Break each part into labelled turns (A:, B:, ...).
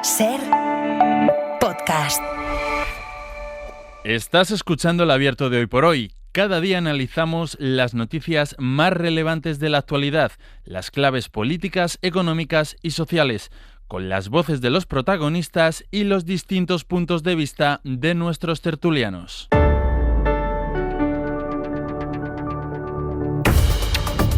A: Ser podcast.
B: Estás escuchando el Abierto de Hoy por Hoy. Cada día analizamos las noticias más relevantes de la actualidad, las claves políticas, económicas y sociales, con las voces de los protagonistas y los distintos puntos de vista de nuestros tertulianos.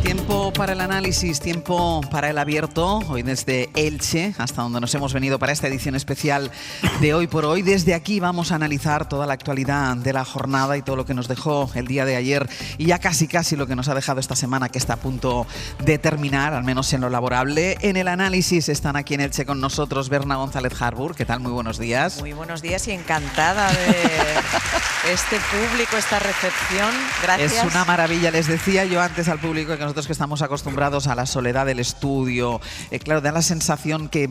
C: Tiempo para el análisis, tiempo para el abierto, hoy desde Elche, hasta donde nos hemos venido para esta edición especial de Hoy por Hoy. Desde aquí vamos a analizar toda la actualidad de la jornada y todo lo que nos dejó el día de ayer y ya casi lo que nos ha dejado esta semana, que está a punto de terminar, al menos en lo laborable. En el análisis están aquí en Elche con nosotros Berna González Harbour. ¿Qué tal? Muy buenos días.
D: Muy buenos días y encantada de este público, esta recepción. Gracias.
C: Es una maravilla. Les decía yo antes al público que nosotros que estamos acostumbrados a la soledad del estudio, claro, da la sensación que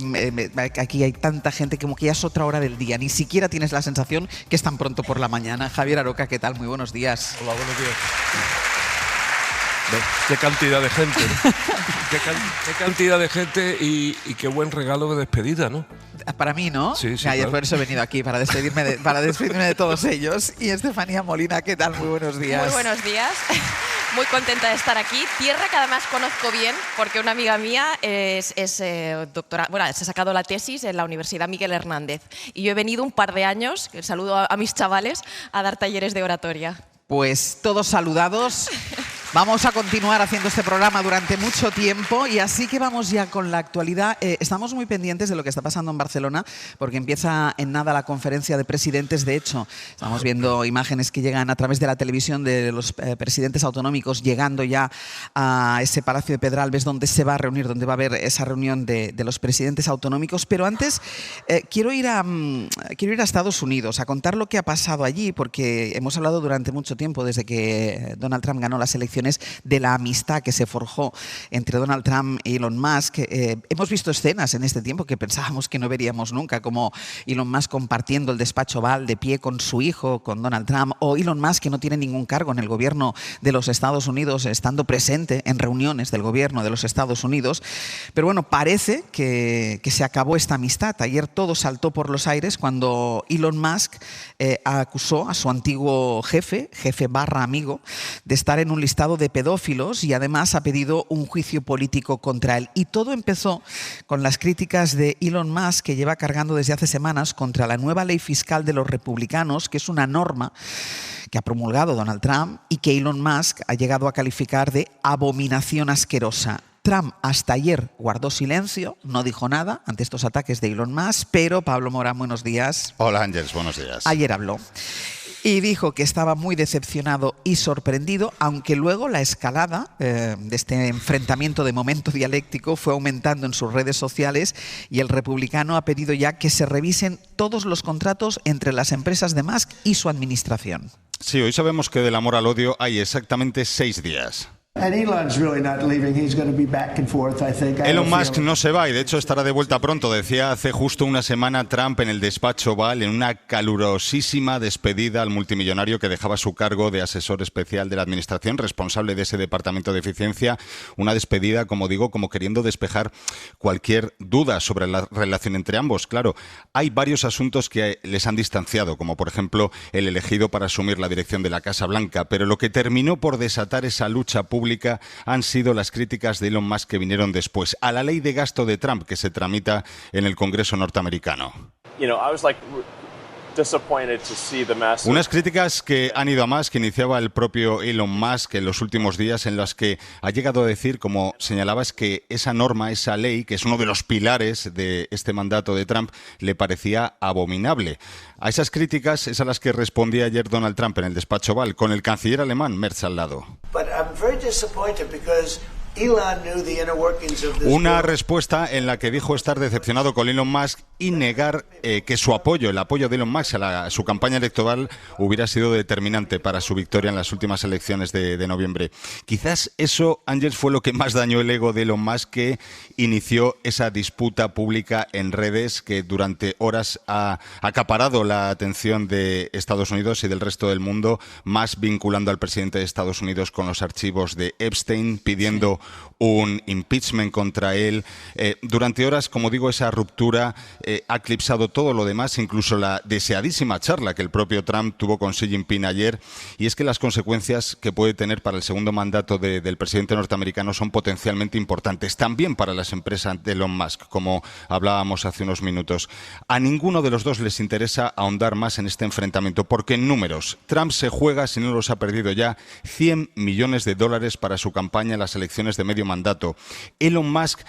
C: aquí hay tanta gente como que ya es otra hora del día. Ni siquiera tienes la sensación que es tan pronto por la mañana. Javier Aroca, ¿qué tal? Muy buenos días.
E: Hola, buenos días. Qué cantidad de gente, ¿no? Qué cantidad de gente y qué buen regalo de despedida, ¿no?
C: Para mí, ¿no?
E: Sí,
C: Ayer
E: claro.
C: por eso he venido aquí, para despedirme de todos ellos. Y Estefanía Molina, ¿qué tal? Muy buenos días.
F: Muy buenos días. Muy contenta de estar aquí. Tierra que además conozco bien, porque una amiga mía es doctora, bueno, se ha sacado la tesis en la Universidad Miguel Hernández. Y yo he venido un par de años, saludo a mis chavales, a dar talleres de oratoria.
C: Pues todos saludados. Vamos a continuar haciendo este programa durante mucho tiempo y así que vamos ya con la actualidad. Estamos muy pendientes de lo que está pasando en Barcelona porque empieza en nada la conferencia de presidentes. De hecho, estamos viendo imágenes que llegan a través de la televisión de los presidentes autonómicos llegando ya a ese Palacio de Pedralbes donde se va a reunir, donde va a haber esa reunión de los presidentes autonómicos. Pero antes quiero ir a Estados Unidos a contar lo que ha pasado allí porque hemos hablado durante mucho tiempo desde que Donald Trump ganó las elecciones de la amistad que se forjó entre Donald Trump y Elon Musk. Hemos visto escenas en este tiempo que pensábamos que no veríamos nunca, como Elon Musk compartiendo el despacho Oval de pie con su hijo, con Donald Trump, o Elon Musk, que no tiene ningún cargo en el gobierno de los Estados Unidos, estando presente en reuniones del gobierno de los Estados Unidos. Pero bueno, parece que se acabó esta amistad. Ayer todo saltó por los aires cuando Elon Musk acusó a su antiguo jefe / amigo, de estar en un listado de pedófilos y además ha pedido un juicio político contra él. Y todo empezó con las críticas de Elon Musk, que lleva cargando desde hace semanas contra la nueva ley fiscal de los republicanos, que es una norma que ha promulgado Donald Trump y que Elon Musk ha llegado a calificar de abominación asquerosa. Trump hasta ayer guardó silencio, no dijo nada ante estos ataques de Elon Musk, pero Pablo Morán, buenos días.
G: Hola Ángeles, buenos días.
C: Ayer habló y dijo que estaba muy decepcionado y sorprendido, aunque luego la escalada de este enfrentamiento de momento dialéctico fue aumentando en sus redes sociales y el republicano ha pedido ya que se revisen todos los contratos entre las empresas de Musk y su administración.
G: Sí, hoy sabemos que del amor al odio hay exactamente 6 días. Elon Musk no se va y de hecho estará de vuelta pronto. Decía hace justo una semana Trump en el despacho Oval en una calurosísima despedida al multimillonario que dejaba su cargo de asesor especial de la administración, responsable de ese departamento de eficiencia. Una despedida, como digo, como queriendo despejar cualquier duda sobre la relación entre ambos. Claro, hay varios asuntos que les han distanciado, como por ejemplo el elegido para asumir la dirección de la Casa Blanca, pero lo que terminó por desatar esa lucha pública han sido las críticas de Elon Musk que vinieron después a la ley de gasto de Trump que se tramita en el Congreso norteamericano. Unas críticas que han ido a más, que iniciaba el propio Elon Musk en los últimos días, en las que ha llegado a decir, como señalabas, que esa norma, esa ley, que es uno de los pilares de este mandato de Trump, le parecía abominable. A esas críticas es a las que respondía ayer Donald Trump en el despacho Oval, con el canciller alemán Merz al lado. Una respuesta en la que dijo estar decepcionado con Elon Musk y negar que su apoyo, el apoyo de Elon Musk a su campaña electoral hubiera sido determinante para su victoria en las últimas elecciones de noviembre. Quizás eso, Ángels, fue lo que más dañó el ego de Elon Musk, que inició esa disputa pública en redes que durante horas ha acaparado la atención de Estados Unidos y del resto del mundo, más vinculando al presidente de Estados Unidos con los archivos de Epstein, pidiendo un impeachment contra él. Durante horas, como digo, esa ruptura ha eclipsado todo lo demás, incluso la deseadísima charla que el propio Trump tuvo con Xi Jinping ayer, y es que las consecuencias que puede tener para el segundo mandato del presidente norteamericano son potencialmente importantes, también para las empresas de Elon Musk, como hablábamos hace unos minutos. A ninguno de los dos les interesa ahondar más en este enfrentamiento, porque en números, Trump se juega, si no los ha perdido ya, $100 millones para su campaña en las elecciones de medio mandato. Elon Musk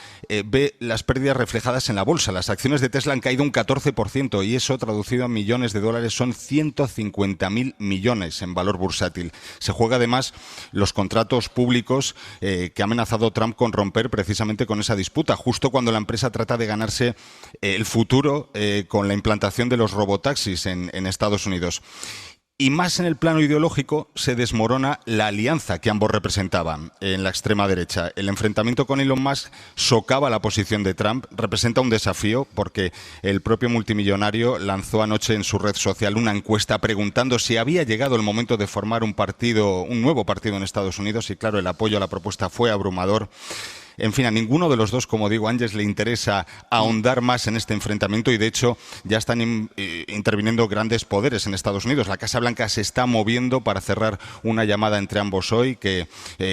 G: ve las pérdidas reflejadas en la bolsa. Las acciones de Tesla han caído un 14% y eso, traducido a millones de dólares, son 150.000 millones en valor bursátil. Se juega además los contratos públicos que ha amenazado Trump con romper precisamente con esa disputa, justo cuando la empresa trata de ganarse el futuro con la implantación de los robotaxis en Estados Unidos. Y más en el plano ideológico se desmorona la alianza que ambos representaban en la extrema derecha. El enfrentamiento con Elon Musk socava la posición de Trump, representa un desafío porque el propio multimillonario lanzó anoche en su red social una encuesta preguntando si había llegado el momento de formar un nuevo partido en Estados Unidos, y claro, el apoyo a la propuesta fue abrumador. En fin, a ninguno de los dos, como digo, Ángeles, le interesa ahondar más en este enfrentamiento y, de hecho, ya están interviniendo grandes poderes en Estados Unidos. La Casa Blanca se está moviendo para cerrar una llamada entre ambos hoy que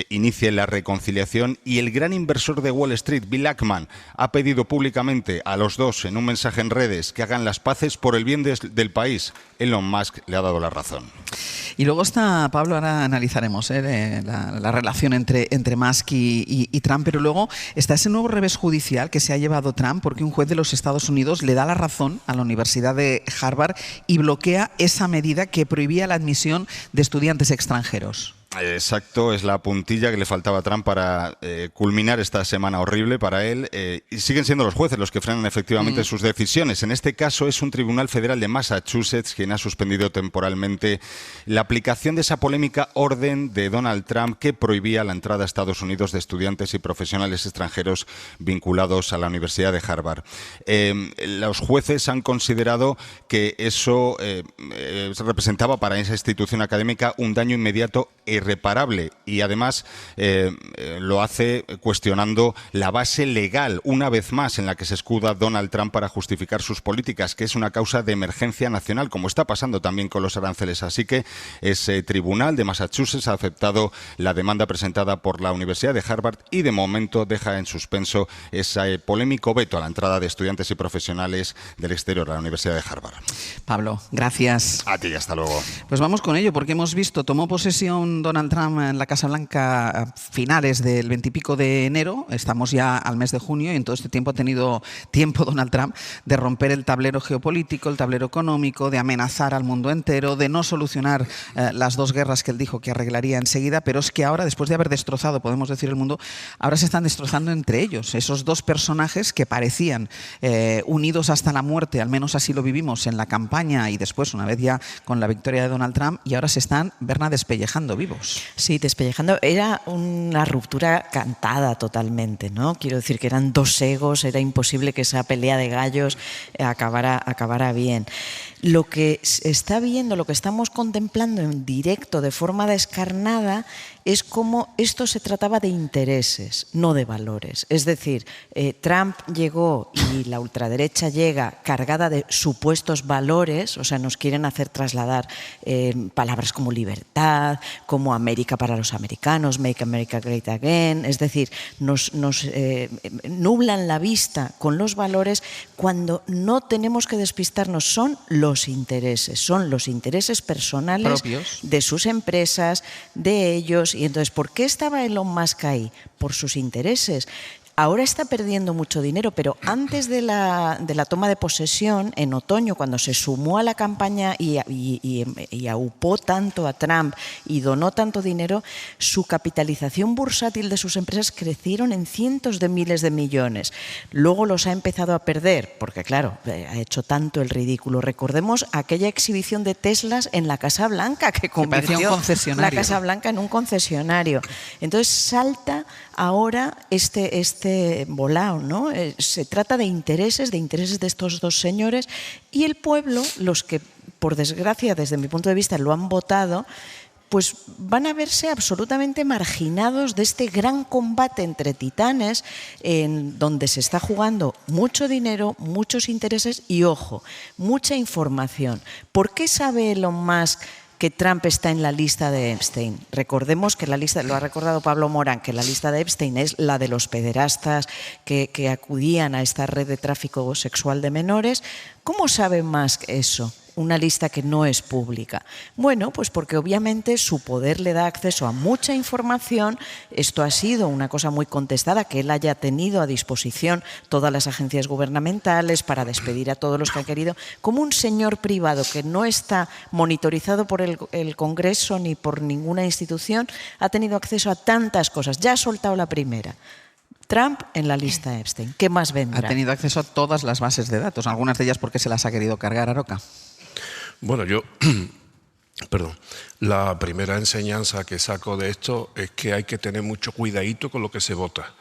G: inicie la reconciliación, y el gran inversor de Wall Street, Bill Ackman, ha pedido públicamente a los dos en un mensaje en redes que hagan las paces por el bien del país. Elon Musk le ha dado la razón.
C: Y luego está, Pablo, ahora analizaremos la relación entre Musk y Trump, pero luego está ese nuevo revés judicial que se ha llevado Trump, porque un juez de los Estados Unidos le da la razón a la Universidad de Harvard y bloquea esa medida que prohibía la admisión de estudiantes extranjeros.
G: Exacto, es la puntilla que le faltaba a Trump para culminar esta semana horrible para él. Y siguen siendo los jueces los que frenan efectivamente sus decisiones. En este caso es un tribunal federal de Massachusetts quien ha suspendido temporalmente la aplicación de esa polémica orden de Donald Trump que prohibía la entrada a Estados Unidos de estudiantes y profesionales extranjeros vinculados a la Universidad de Harvard. Los jueces han considerado que eso representaba para esa institución académica un daño inmediato irreparable, y además lo hace cuestionando la base legal, una vez más, en la que se escuda Donald Trump para justificar sus políticas, que es una causa de emergencia nacional, como está pasando también con los aranceles. Así que ese tribunal de Massachusetts ha aceptado la demanda presentada por la Universidad de Harvard y de momento deja en suspenso ese polémico veto a la entrada de estudiantes y profesionales del exterior a la Universidad de Harvard.
C: Pablo, gracias.
G: A ti, hasta luego.
C: Pues vamos con ello, porque hemos visto, tomó posesión Donald Trump en la Casa Blanca a finales del 20 y pico de enero, estamos ya al mes de junio, y en todo este tiempo ha tenido tiempo Donald Trump de romper el tablero geopolítico, el tablero económico, de amenazar al mundo entero, de no solucionar las dos guerras que él dijo que arreglaría enseguida, pero es que ahora, después de haber destrozado, podemos decir, el mundo, ahora se están destrozando entre ellos, esos dos personajes que parecían unidos hasta la muerte, al menos así lo vivimos en la campaña y después, una vez ya con la victoria de Donald Trump, y ahora se están, Berna, despellejando vivos.
D: Sí, despellejando. Era una ruptura cantada totalmente, ¿no? Quiero decir que eran dos egos, era imposible que esa pelea de gallos acabara bien. Lo que está viendo, lo que estamos contemplando en directo de forma descarnada es cómo esto se trataba de intereses, no de valores. Es decir, Trump llegó y la ultraderecha llega cargada de supuestos valores, o sea, nos quieren hacer trasladar palabras como libertad, como América para los americanos, Make America Great Again, es decir, nos nublan la vista con los valores cuando no tenemos que despistarnos, son los intereses personales propios de sus empresas, de ellos. Y entonces, ¿por qué estaba Elon Musk ahí? Por sus intereses. Ahora está perdiendo mucho dinero, pero antes de la toma de posesión, en otoño, cuando se sumó a la campaña y aupó tanto a Trump y donó tanto dinero, su capitalización bursátil de sus empresas crecieron en cientos de miles de millones. Luego los ha empezado a perder, porque claro, ha hecho tanto el ridículo. Recordemos aquella exhibición de Teslas en la Casa Blanca, que convirtió la Casa Blanca en un concesionario. Entonces salta ahora este volao, ¿no? Se trata de intereses de estos dos señores, y el pueblo, los que por desgracia desde mi punto de vista lo han votado, pues van a verse absolutamente marginados de este gran combate entre titanes en donde se está jugando mucho dinero, muchos intereses y, ojo, mucha información. ¿Por qué sabe Elon Musk que Trump está en la lista de Epstein? Recordemos que la lista, lo ha recordado Pablo Morán, que la lista de Epstein es la de los pederastas que acudían a esta red de tráfico sexual de menores. ¿Cómo sabe Musk eso? Una lista que no es pública. Bueno, pues porque obviamente su poder le da acceso a mucha información. Esto ha sido una cosa muy contestada, que él haya tenido a disposición todas las agencias gubernamentales para despedir a todos los que han querido, como un señor privado que no está monitorizado por el Congreso ni por ninguna institución, ha tenido acceso a tantas cosas. Ya ha soltado la primera. Trump en la lista Epstein. ¿Qué más vendrá?
C: Ha tenido acceso a todas las bases de datos, algunas de ellas porque se las ha querido cargar Aroca.
E: Bueno, perdón, la primera enseñanza que saco de esto es que hay que tener mucho cuidadito con lo que se vota.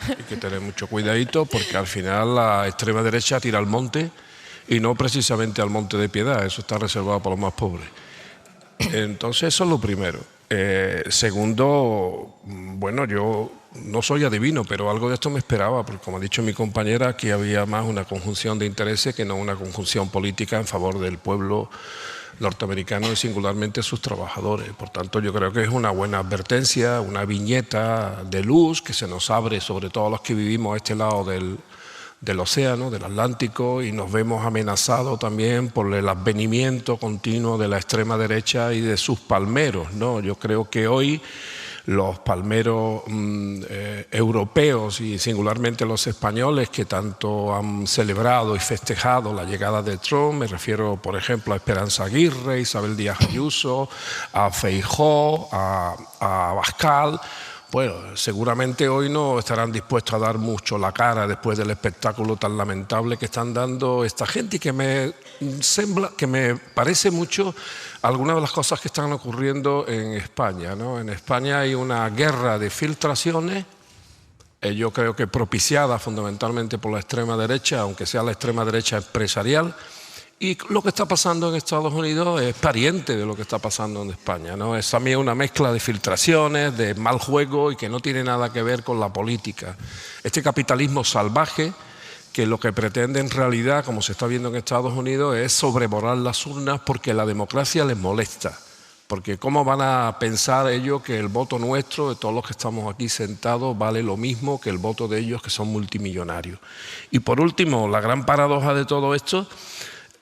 E: Hay que tener mucho cuidadito porque al final la extrema derecha tira al monte y no precisamente al Monte de Piedad, eso está reservado para los más pobres. Entonces eso es lo primero. Segundo, bueno, yo no soy adivino, pero algo de esto me esperaba, porque como ha dicho mi compañera, aquí había más una conjunción de intereses que no una conjunción política en favor del pueblo norteamericano y singularmente sus trabajadores. Por tanto, yo creo que es una buena advertencia, una viñeta de luz que se nos abre sobre todo a los que vivimos a este lado del océano, del Atlántico, y nos vemos amenazados también por el advenimiento continuo de la extrema derecha y de sus palmeros, ¿no? Yo creo que hoy los palmeros europeos y singularmente los españoles que tanto han celebrado y festejado la llegada de Trump, me refiero por ejemplo a Esperanza Aguirre, Isabel Díaz Ayuso, a Feijóo, a Abascal. Bueno, seguramente hoy no estarán dispuestos a dar mucho la cara después del espectáculo tan lamentable que están dando esta gente y que me parece mucho algunas de las cosas que están ocurriendo en España, ¿no? En España hay una guerra de filtraciones, yo creo que propiciada fundamentalmente por la extrema derecha, aunque sea la extrema derecha empresarial. Y lo que está pasando en Estados Unidos es pariente de lo que está pasando en España, ¿no? Es también una mezcla de filtraciones, de mal juego y que no tiene nada que ver con la política. Este capitalismo salvaje que lo que pretende en realidad, como se está viendo en Estados Unidos, es sobrevolar las urnas porque la democracia les molesta. Porque ¿cómo van a pensar ellos que el voto nuestro, de todos los que estamos aquí sentados, vale lo mismo que el voto de ellos que son multimillonarios? Y por último, la gran paradoja de todo esto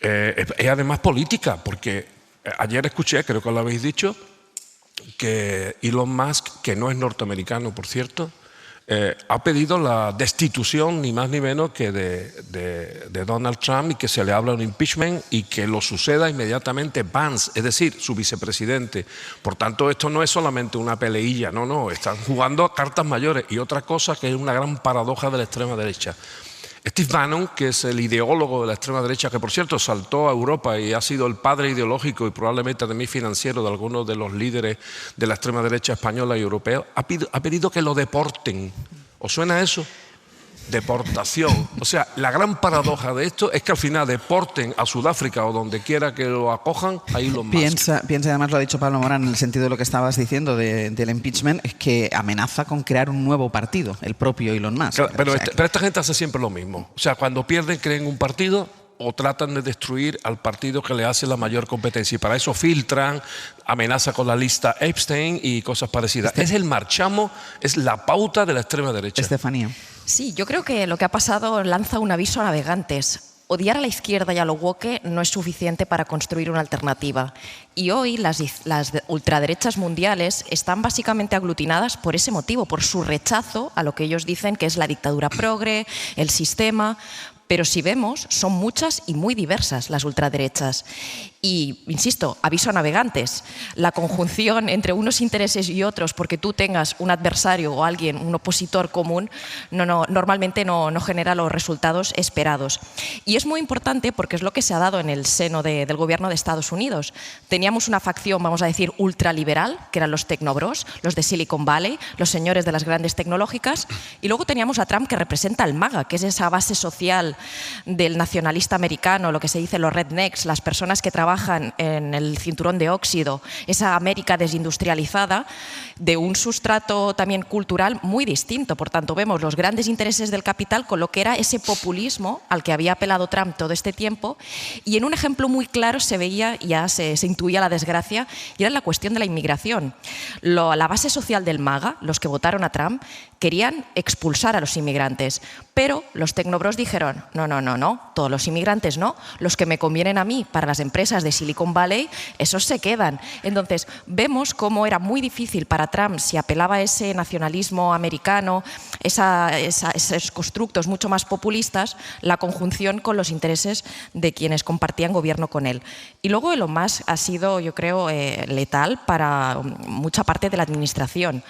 E: es además política, porque ayer escuché, creo que lo habéis dicho, que Elon Musk, que no es norteamericano, por cierto, ha pedido la destitución, ni más ni menos que de Donald Trump y que se le habla un impeachment y que lo suceda inmediatamente Vance, es decir, su vicepresidente. Por tanto, esto no es solamente una peleilla, no, están jugando a cartas mayores. Y otra cosa que es una gran paradoja de la extrema derecha. Steve Bannon, que es el ideólogo de la extrema derecha, que por cierto saltó a Europa y ha sido el padre ideológico y probablemente también financiero de algunos de los líderes de la extrema derecha española y europea, ha pedido que lo deporten. ¿Os suena eso? Deportación. O sea, la gran paradoja de esto es que al final deporten a Sudáfrica o donde quiera que lo acojan, ahí lo más.
C: Piensa, además lo ha dicho Pablo Morán en el sentido de lo que estabas diciendo del impeachment, es que amenaza con crear un nuevo partido, el propio Elon Musk.
E: Claro, pero esta gente hace siempre lo mismo. O sea, cuando pierden creen un partido o tratan de destruir al partido que le hace la mayor competencia. Y para eso filtran, amenaza con la lista Epstein y cosas parecidas. Es el marchamo, es la pauta de la extrema derecha.
C: Estefanía.
F: Sí, yo creo que lo que ha pasado lanza un aviso a navegantes. Odiar a la izquierda y a lo woke no es suficiente para construir una alternativa. Y hoy las ultraderechas mundiales están básicamente aglutinadas por ese motivo, por su rechazo a lo que ellos dicen que es la dictadura progre, el sistema. Pero si vemos, son muchas y muy diversas las ultraderechas. Y, insisto, aviso a navegantes, la conjunción entre unos intereses y otros porque tú tengas un adversario o alguien, un opositor común, normalmente no genera los resultados esperados. Y es muy importante porque es lo que se ha dado en el seno del gobierno de Estados Unidos. Teníamos una facción, vamos a decir, ultraliberal, que eran los tecnobros, los de Silicon Valley, los señores de las grandes tecnológicas, y luego teníamos a Trump que representa al MAGA, que es esa base social del nacionalista americano, lo que se dice los rednecks, las personas que trabajan en el cinturón de óxido, esa América desindustrializada, de un sustrato también cultural muy distinto. Por tanto, vemos los grandes intereses del capital con lo que era ese populismo al que había apelado Trump todo este tiempo, y en un ejemplo muy claro se veía, ya se intuía la desgracia, y era la cuestión de la inmigración. La base social del MAGA, los que votaron a Trump, querían expulsar a los inmigrantes, pero los tecnobros dijeron, no, todos los inmigrantes no, los que me convienen a mí para las empresas de Silicon Valley, esos se quedan. Entonces, vemos cómo era muy difícil para Trump, si apelaba a ese nacionalismo americano, esos constructos mucho más populistas, la conjunción con los intereses de quienes compartían gobierno con él. Y luego Elon Musk ha sido, yo creo, letal para mucha parte de la administración.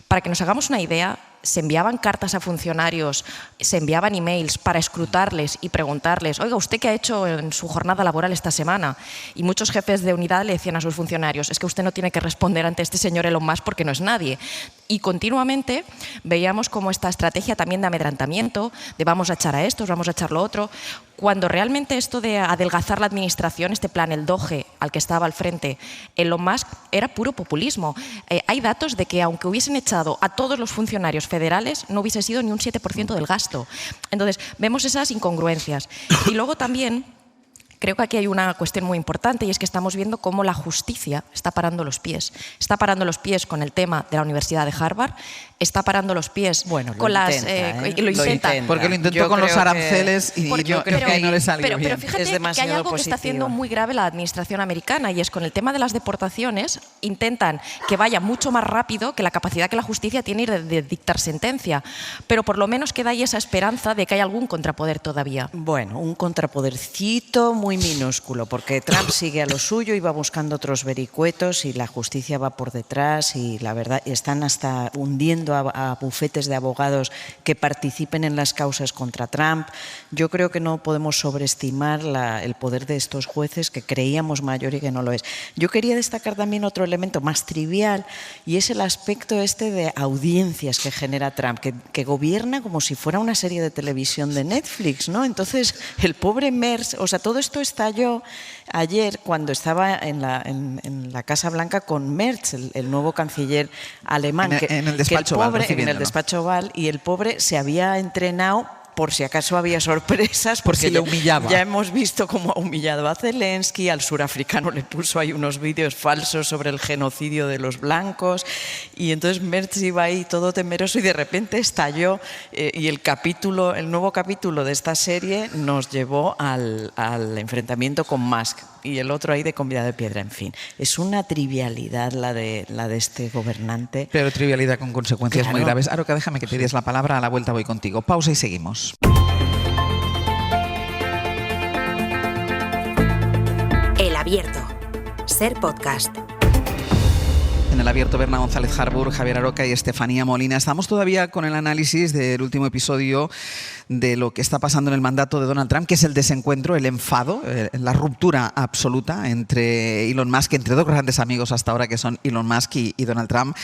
F: Para que nos hagamos una idea, se enviaban cartas a funcionarios, se enviaban emails para escrutarles y preguntarles, oiga, ¿usted qué ha hecho en su jornada laboral esta semana? Y muchos jefes de unidad le decían a sus funcionarios, es que usted no tiene que responder ante este señor Elon Musk porque no es nadie. Y continuamente veíamos como esta estrategia también de amedrentamiento, de vamos a echar a estos, vamos a echar lo otro, cuando realmente esto de adelgazar la administración, este plan, el Doge, al que estaba al frente Elon Musk, era puro populismo. Hay datos de que aunque hubiesen echado a todos los funcionarios federales, no hubiese sido ni un 7% del gasto. Entonces, vemos esas incongruencias. Y luego también creo que aquí hay una cuestión muy importante, y es que estamos viendo cómo la justicia está parando los pies. Está parando los pies con el tema de la Universidad de Harvard, está parando los pies con las... lo intenta.
C: Porque lo intentó con los aranceles y yo creo que ahí no le salió bien.
F: Pero fíjate que hay algo que está haciendo muy grave la administración americana, y es con el tema de las deportaciones, intentan que vaya mucho más rápido que la capacidad que la justicia tiene de dictar sentencia. Pero por lo menos queda ahí esa esperanza de que hay algún contrapoder todavía.
D: Bueno, un contrapodercito muy minúsculo, porque Trump sigue a lo suyo y va buscando otros vericuetos y la justicia va por detrás, y la verdad están hasta hundiendo a bufetes de abogados que participen en las causas contra Trump. Yo creo que no podemos sobreestimar el poder de estos jueces, que creíamos mayor y que no lo es. Yo quería destacar también otro elemento más trivial, y es el aspecto este de audiencias que genera Trump, que gobierna como si fuera una serie de televisión de Netflix, ¿no? Entonces, el pobre Merz, o sea, todo esto estalló ayer cuando estaba en la Casa Blanca con Merz, el nuevo canciller alemán,
C: en el despacho Oval,
D: en el despacho Oval, y el pobre se había entrenado por si acaso había sorpresas,
C: por si le humillaba.
D: Ya hemos visto cómo ha humillado a Zelensky, al surafricano le puso ahí unos vídeos falsos sobre el genocidio de los blancos, y entonces Merz iba ahí todo temeroso, y de repente estalló, y el nuevo capítulo de esta serie nos llevó al enfrentamiento con Musk, y el otro ahí de comida de piedra. En fin, es una trivialidad la de este gobernante.
C: Pero trivialidad con consecuencias muy graves. Aroca, déjame que te des la palabra, a la vuelta voy contigo. Pausa y seguimos.
A: El Abierto. Ser podcast.
C: En el Abierto, Berna González Harbour, Javier Aroca y Estefanía Molina. Estamos todavía con el análisis del último episodio de lo que está pasando en el mandato de Donald Trump, que es el desencuentro, el enfado, la ruptura absoluta entre Elon Musk, entre dos grandes amigos hasta ahora que son Elon Musk y Donald Trump.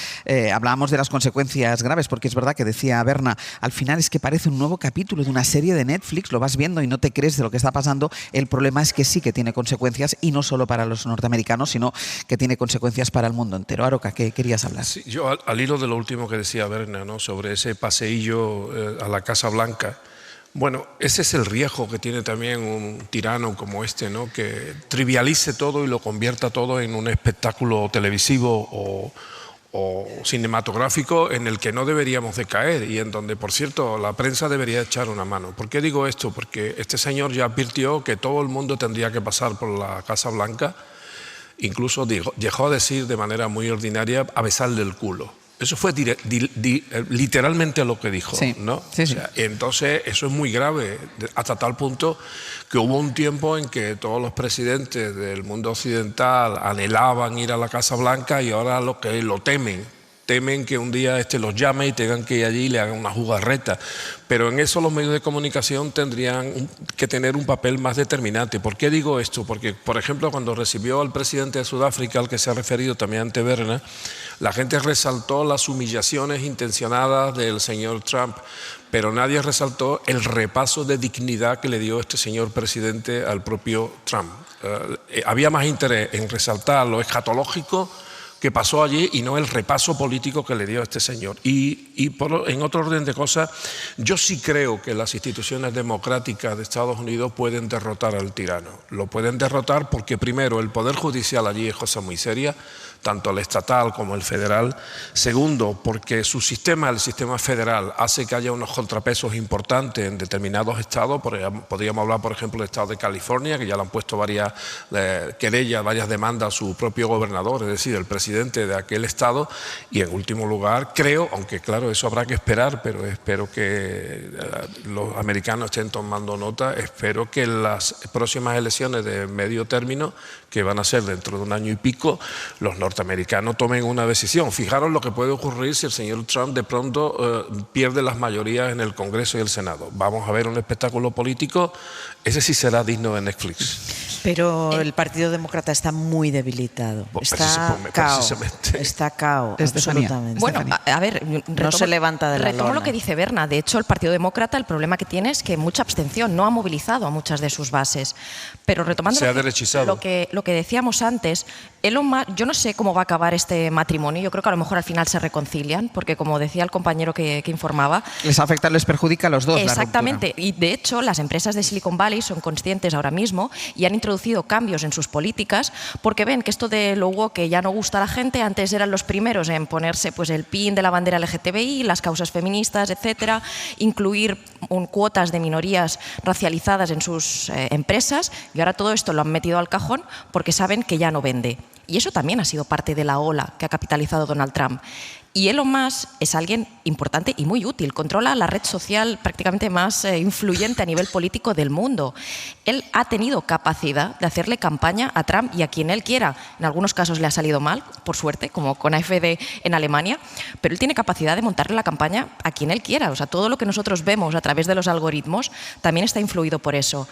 C: Hablábamos de las consecuencias graves, porque es verdad que decía Berna, al final es que parece un nuevo capítulo de una serie de Netflix, lo vas viendo y no te crees de lo que está pasando. El problema es que sí que tiene consecuencias, y no solo para los norteamericanos, sino que tiene consecuencias para el mundo entero. Aroca, ¿qué querías hablar?
E: Sí, yo al hilo de lo último que decía Berna, ¿no?, sobre ese paseillo a la Casa Blanca. Bueno, ese es el riesgo que tiene también un tirano como este, ¿no?, que trivialice todo y lo convierta todo en un espectáculo televisivo o cinematográfico en el que no deberíamos de caer, y en donde, por cierto, la prensa debería echar una mano. ¿Por qué digo esto? Porque este señor ya advirtió que todo el mundo tendría que pasar por la Casa Blanca, incluso dejó a decir de manera muy ordinaria a besarle el culo. Eso fue literalmente lo que dijo,
C: sí,
E: ¿no?
C: Sí, sí.
E: O sea, entonces, eso es muy grave, hasta tal punto que hubo un tiempo en que todos los presidentes del mundo occidental anhelaban ir a la Casa Blanca, y ahora lo temen que un día los llame y tengan que ir allí y le hagan una jugarreta. Pero en eso los medios de comunicación tendrían que tener un papel más determinante. ¿Por qué digo esto? Porque, por ejemplo, cuando recibió al presidente de Sudáfrica, al que se ha referido también ante Berna, la gente resaltó las humillaciones intencionadas del señor Trump, pero nadie resaltó el repaso de dignidad que le dio este señor presidente al propio Trump. Había más interés en resaltar lo escatológico que pasó allí y no el repaso político que le dio a este señor. En otro orden de cosas, yo sí creo que las instituciones democráticas de Estados Unidos pueden derrotar al tirano. Lo pueden derrotar porque, primero, el Poder Judicial allí es cosa muy seria, tanto el estatal como el federal. Segundo, porque su sistema, el sistema federal, hace que haya unos contrapesos importantes en determinados estados. Podríamos hablar, por ejemplo, del estado de California, que ya le han puesto varias querellas, varias demandas a su propio gobernador, es decir, el presidente de aquel estado. Y en último lugar, creo, aunque claro, eso habrá que esperar, pero espero que los americanos estén tomando nota, espero que en las próximas elecciones de medio término, que van a ser dentro de un año y pico, los norteamericanos tomen una decisión. Fijaros lo que puede ocurrir si el señor Trump de pronto pierde las mayorías en el Congreso y el Senado. Vamos a ver un espectáculo político, ese sí será digno de Netflix.
D: Pero el Partido Demócrata está muy debilitado. Está cao, absolutamente.
F: Bueno, a ver,
D: no se levanta de la
F: retomo
D: lona.
F: lo que dice Berna. De hecho, el Partido Demócrata, el problema que tiene es que mucha abstención, no ha movilizado a muchas de sus bases. Pero retomando
E: se ha derechizado.
F: lo que decíamos antes, Elon Musk, yo no sé cómo va a acabar este matrimonio. Yo creo que a lo mejor al final se reconcilian, porque como decía el compañero que informaba,
C: Les afecta, les perjudica a los dos.
F: Exactamente, y de hecho las empresas de Silicon Valley son conscientes ahora mismo y han introducido cambios en sus políticas porque ven que esto de lo woke ya no gusta a la gente. Antes eran los primeros en ponerse pues el pin de la bandera LGTBI, las causas feministas, etcétera, incluir cuotas de minorías racializadas en sus empresas, y ahora todo esto lo han metido al cajón porque saben que ya no vende. Y eso también ha sido parte de la ola que ha capitalizado Donald Trump. Y Elon Musk es alguien importante y muy útil. Controla la red social prácticamente más influyente a nivel político del mundo. Él ha tenido capacidad de hacerle campaña a Trump y a quien él quiera. En algunos casos le ha salido mal, por suerte, como con AfD en Alemania, pero él tiene capacidad de montarle la campaña a quien él quiera. O sea, todo lo que nosotros vemos a través de los algoritmos también está influido por eso.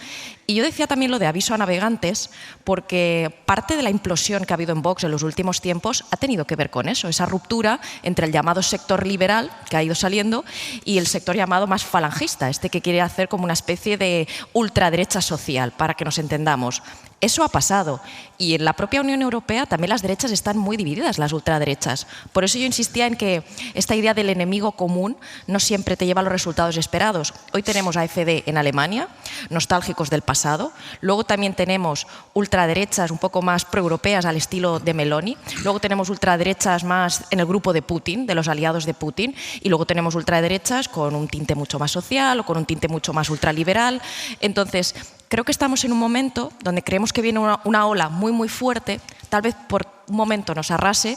F: Y yo decía también lo de aviso a navegantes, porque parte de la implosión que ha habido en Vox en los últimos tiempos ha tenido que ver con eso, esa ruptura entre el llamado sector liberal, que ha ido saliendo, y el sector llamado más falangista, este que quiere hacer como una especie de ultraderecha social, para que nos entendamos. Eso ha pasado, y en la propia Unión Europea también las derechas están muy divididas, las ultraderechas. Por eso yo insistía en que esta idea del enemigo común no siempre te lleva a los resultados esperados. Hoy tenemos AfD en Alemania, nostálgicos del pasado. Luego también tenemos ultraderechas un poco más proeuropeas al estilo de Meloni. Luego tenemos ultraderechas más en el grupo de Putin, de los aliados de Putin. Y luego tenemos ultraderechas con un tinte mucho más social o con un tinte mucho más ultraliberal. Entonces, creo que estamos en un momento donde creemos que viene una ola muy, muy fuerte, tal vez por un momento nos arrase,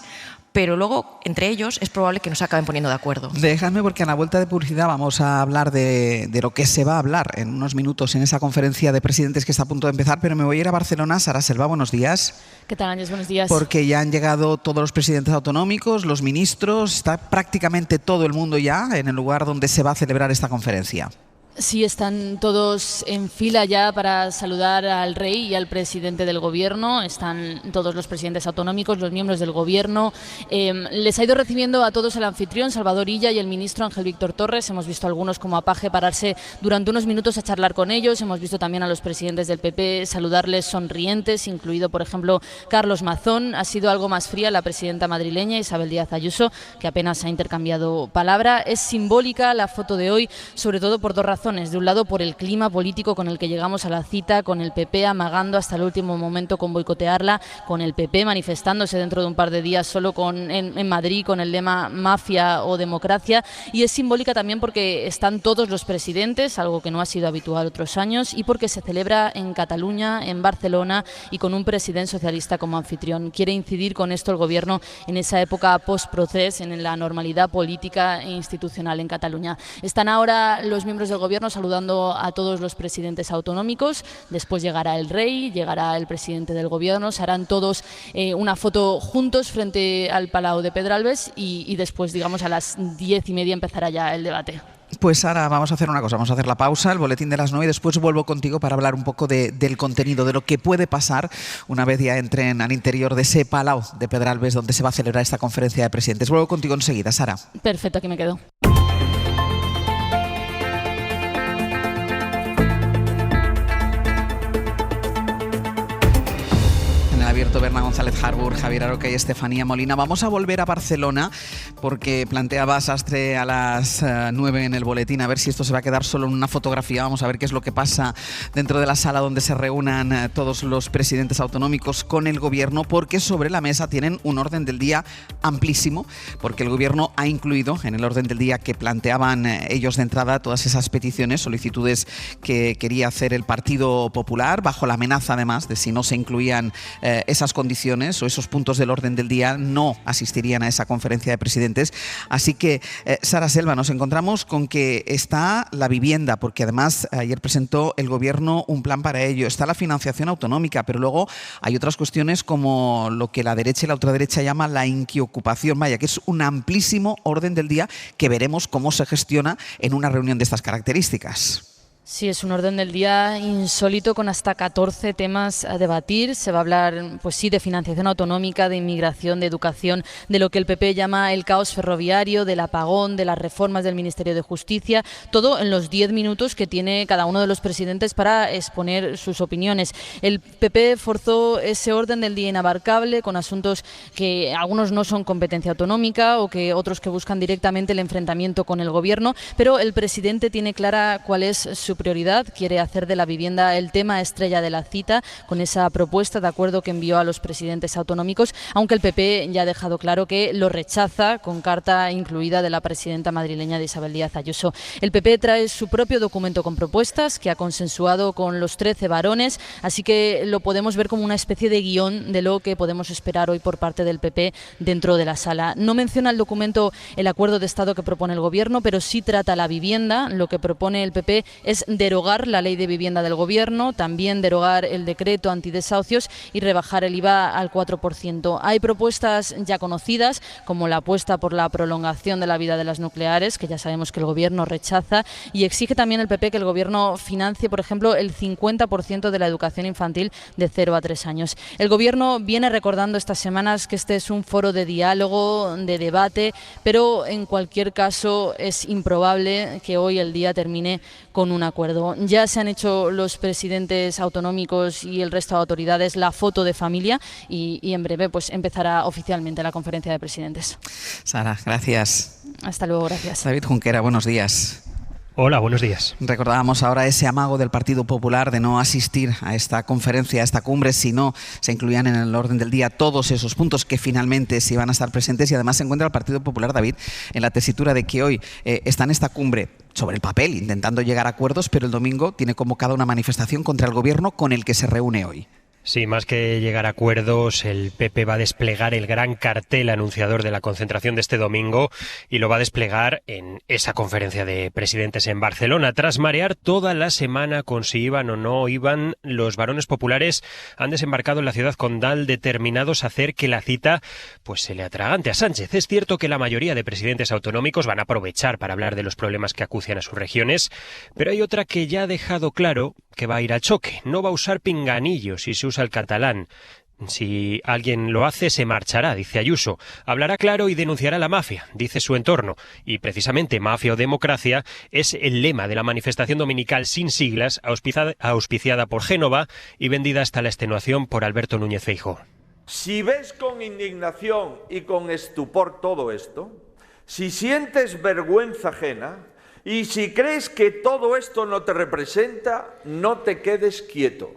F: pero luego entre ellos es probable que nos acaben poniendo de acuerdo.
C: Déjame, porque a la vuelta de publicidad vamos a hablar de lo que se va a hablar en unos minutos en esa conferencia de presidentes que está a punto de empezar, pero me voy a ir a Barcelona. Sara Selva, buenos días.
H: ¿Qué tal, Ángels? Buenos días.
C: Porque ya han llegado todos los presidentes autonómicos, los ministros, está prácticamente todo el mundo ya en el lugar donde se va a celebrar esta conferencia.
H: Sí, están todos en fila ya para saludar al rey y al presidente del gobierno. Están todos los presidentes autonómicos, los miembros del gobierno. Les ha ido recibiendo a todos el anfitrión, Salvador Illa, y el ministro Ángel Víctor Torres. Hemos visto a algunos como a paje pararse durante unos minutos a charlar con ellos. Hemos visto también a los presidentes del PP saludarles sonrientes, incluido, por ejemplo, Carlos Mazón. Ha sido algo más fría la presidenta madrileña, Isabel Díaz Ayuso, que apenas ha intercambiado palabra. Es simbólica la foto de hoy, sobre todo por dos razones. De un lado, por el clima político con el que llegamos a la cita, con el PP amagando hasta el último momento con boicotearla, con el PP manifestándose dentro de un par de días solo en Madrid con el lema mafia o democracia. Y es simbólica también porque están todos los presidentes, algo que no ha sido habitual otros años, y porque se celebra en Cataluña, en Barcelona, y con un presidente socialista como anfitrión. Quiere incidir con esto el gobierno en esa época post-procés, en la normalidad política e institucional en Cataluña. Están ahora los miembros del gobierno saludando a todos los presidentes autonómicos. Después llegará el rey, llegará el presidente del gobierno, se harán todos una foto juntos frente al Palau de Pedralbes y después, digamos, a las 10:30 empezará ya el debate.
C: Pues ahora vamos a hacer una cosa, vamos a hacer la pausa, el boletín de las 9, y después vuelvo contigo para hablar un poco del contenido, de lo que puede pasar una vez ya entren al interior de ese Palau de Pedralbes donde se va a celebrar esta conferencia de presidentes. Vuelvo contigo enseguida, Sara.
H: Perfecto, aquí me quedo.
C: Alberto Berna, González Harbour, Javier Aroca y Estefanía Molina. Vamos a volver a Barcelona porque planteaba Sastre a las 9 en el boletín a ver si esto se va a quedar solo en una fotografía. Vamos a ver qué es lo que pasa dentro de la sala donde se reúnan todos los presidentes autonómicos con el gobierno, porque sobre la mesa tienen un orden del día amplísimo, porque el gobierno ha incluido en el orden del día que planteaban ellos de entrada todas esas peticiones, solicitudes que quería hacer el Partido Popular, bajo la amenaza además de si no se incluían esas condiciones o esos puntos del orden del día, no asistirían a esa conferencia de presidentes. Así que, Sara Selva, nos encontramos con que está la vivienda, porque además ayer presentó el gobierno un plan para ello, está la financiación autonómica, pero luego hay otras cuestiones como lo que la derecha y la ultraderecha llama la inquiocupación, vaya, que es un amplísimo orden del día que veremos cómo se gestiona en una reunión de estas características.
H: Sí, es un orden del día insólito con hasta 14 temas a debatir. Se va a hablar, pues sí, de financiación autonómica, de inmigración, de educación, de lo que el PP llama el caos ferroviario, del apagón, de las reformas del Ministerio de Justicia, todo en los 10 minutos que tiene cada uno de los presidentes para exponer sus opiniones. El PP forzó ese orden del día inabarcable con asuntos que algunos no son competencia autonómica o que otros que buscan directamente el enfrentamiento con el gobierno, pero el presidente tiene clara cuál es su prioridad, quiere hacer de la vivienda el tema estrella de la cita con esa propuesta de acuerdo que envió a los presidentes autonómicos, aunque el PP ya ha dejado claro que lo rechaza, con carta incluida de la presidenta madrileña de Isabel Díaz Ayuso. El PP trae su propio documento con propuestas que ha consensuado con los 13 varones, así que lo podemos ver como una especie de guión de lo que podemos esperar hoy por parte del PP dentro de la sala. No menciona el documento el acuerdo de Estado que propone el gobierno, pero sí trata la vivienda. Lo que propone el PP es derogar la ley de vivienda del gobierno, también derogar el decreto antidesahucios y rebajar el IVA al 4%. Hay propuestas ya conocidas, como la apuesta por la prolongación de la vida de las nucleares, que ya sabemos que el gobierno rechaza, y exige también el PP que el gobierno financie, por ejemplo, el 50% de la educación infantil de 0 a 3 años. El gobierno viene recordando estas semanas que este es un foro de diálogo, de debate, pero en cualquier caso es improbable que hoy el día termine con un acuerdo. Ya se han hecho los presidentes autonómicos y el resto de autoridades la foto de familia y en breve pues empezará oficialmente la conferencia de presidentes.
C: Sara, gracias.
H: Hasta luego, gracias.
C: David Junquera, buenos días.
I: Hola, buenos días.
C: Recordábamos ahora ese amago del Partido Popular de no asistir a esta conferencia, a esta cumbre, si no se incluían en el orden del día todos esos puntos que finalmente se iban a estar presentes, y además se encuentra el Partido Popular, David, en la tesitura de que hoy está en esta cumbre sobre el papel intentando llegar a acuerdos, pero el domingo tiene convocada una manifestación contra el gobierno con el que se reúne hoy.
I: Sí, más que llegar a acuerdos, el PP va a desplegar el gran cartel anunciador de la concentración de este domingo y lo va a desplegar en esa conferencia de presidentes en Barcelona. Tras marear toda la semana con si iban o no iban, los varones populares han desembarcado en la ciudad condal determinados a hacer que la cita pues se le atragante a Sánchez. Es cierto que la mayoría de presidentes autonómicos van a aprovechar para hablar de los problemas que acucian a sus regiones, pero hay otra que ya ha dejado claro que va a ir al choque. No va a usar pinganillos si se usa el catalán. Si alguien lo hace, se marchará, dice Ayuso. Hablará claro y denunciará la mafia, dice su entorno. Y precisamente mafia o democracia es el lema de la manifestación dominical sin siglas, auspiciada por Génova y vendida hasta la extenuación por Alberto Núñez Feijóo.
J: Si ves con indignación y con estupor todo esto, si sientes vergüenza ajena, y si crees que todo esto no te representa, no te quedes quieto.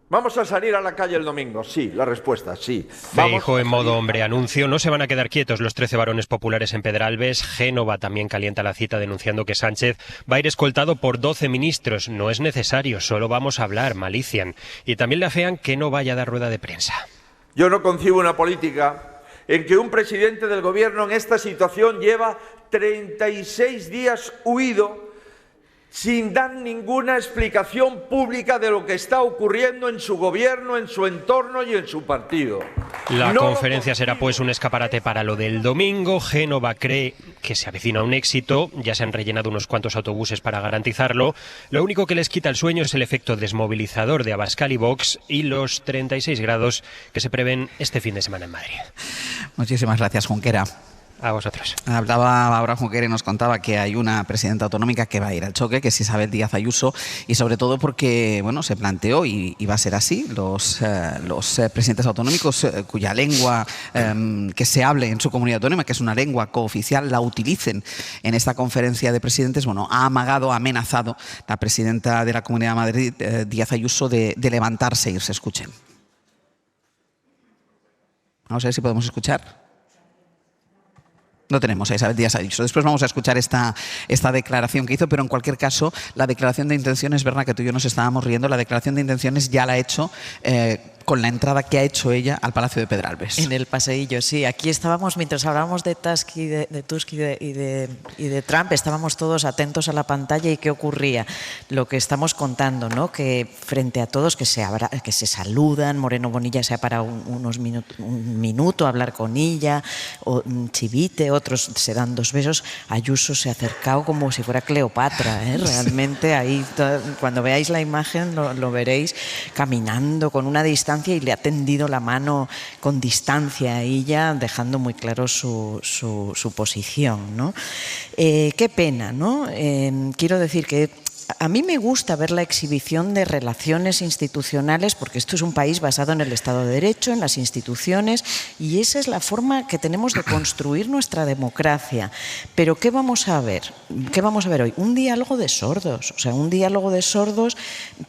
J: ¿Vamos a salir a la calle el domingo? Sí, la respuesta, sí.
I: Feijóo en modo hombre anuncio. No se van a quedar quietos los 13 varones populares en Pedralbes. Génova también calienta la cita denunciando que Sánchez va a ir escoltado por 12 ministros. No es necesario, solo vamos a hablar, malician. Y también le afean que no vaya a dar rueda de prensa.
J: Yo no concibo una política en que un presidente del gobierno en esta situación lleva 36 días huido sin dar ninguna explicación pública de lo que está ocurriendo en su gobierno, en su entorno y en su partido.
I: La conferencia será pues un escaparate para lo del domingo. Génova cree que se avecina un éxito. Ya se han rellenado unos cuantos autobuses para garantizarlo. Lo único que les quita el sueño es el efecto desmovilizador de Abascal y Vox y los 36 grados que se prevén este fin de semana en Madrid.
C: Muchísimas gracias, Junquera.
I: A vosotros.
C: Hablaba Abraham Junquera y nos contaba que hay una presidenta autonómica que va a ir al choque, que es Isabel Díaz Ayuso, y sobre todo porque bueno, se planteó, y va a ser así, los presidentes autonómicos cuya lengua que se hable en su comunidad autónoma, que es una lengua cooficial, la utilicen en esta conferencia de presidentes. Bueno, ha amagado, ha amenazado la presidenta de la Comunidad de Madrid, Díaz Ayuso, de levantarse e irse. Escuchen. Vamos a ver si podemos escuchar. No tenemos a Isabel Díaz Ayuso. Después vamos a escuchar esta declaración que hizo, pero en cualquier caso, la declaración de intenciones, Berna, que tú y yo nos estábamos riendo, la declaración de intenciones ya la ha hecho con la entrada que ha hecho ella al Palacio de Pedralbes.
D: En el paseillo, sí. Aquí estábamos, mientras hablábamos de Tusk y de Trump, estábamos todos atentos a la pantalla y qué ocurría. Lo que estamos contando, ¿no? Que frente a todos que se saludan, Moreno Bonilla se ha parado un minuto a hablar con ella, o Chivite, otros se dan 2 besos. Ayuso se ha acercado como si fuera Cleopatra, ¿eh? Realmente ahí, cuando veáis la imagen lo veréis, caminando con una distancia, y le ha tendido la mano con distancia a ella, dejando muy claro su posición, ¿no? Qué pena, ¿no? Quiero decir que a mí me gusta ver la exhibición de relaciones institucionales, porque esto es un país basado en el Estado de Derecho, en las instituciones, y esa es la forma que tenemos de construir nuestra democracia. Pero ¿qué vamos a ver? ¿Qué vamos a ver hoy? Un diálogo de sordos. O sea, un diálogo de sordos,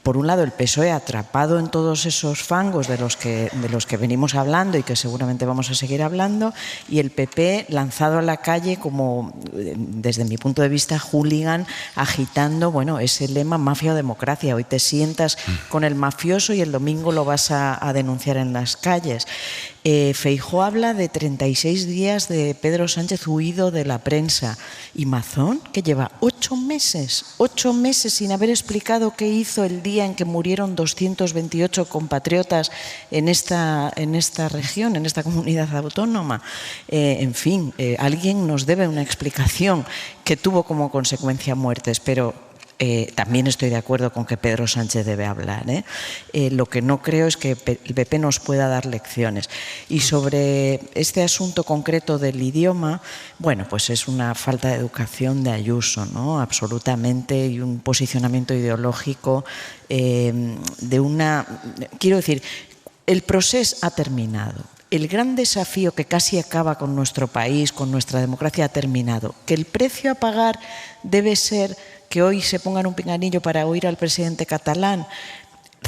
D: por un lado el PSOE atrapado en todos esos fangos de los que venimos hablando y que seguramente vamos a seguir hablando, y el PP lanzado a la calle como, desde mi punto de vista, hooligan, agitando, bueno, ese lema mafia o democracia. Hoy te sientas con el mafioso y el domingo lo vas a denunciar en las calles. Feijóo habla de 36 días de Pedro Sánchez huido de la prensa. Y Mazón, que lleva 8 meses sin haber explicado qué hizo el día en que murieron 228 compatriotas en esta región, en esta comunidad autónoma. En fin, alguien nos debe una explicación que tuvo como consecuencia muertes, pero también estoy de acuerdo con que Pedro Sánchez debe hablar, ¿eh? Lo que no creo es que el PP nos pueda dar lecciones. Y sobre este asunto concreto del idioma, bueno, pues es una falta de educación de Ayuso, ¿no? Absolutamente, y un posicionamiento ideológico quiero decir, el proceso ha terminado. El gran desafío que casi acaba con nuestro país, con nuestra democracia, ha terminado. Que el precio a pagar debe ser que hoy se pongan un pinganillo para oír al presidente catalán,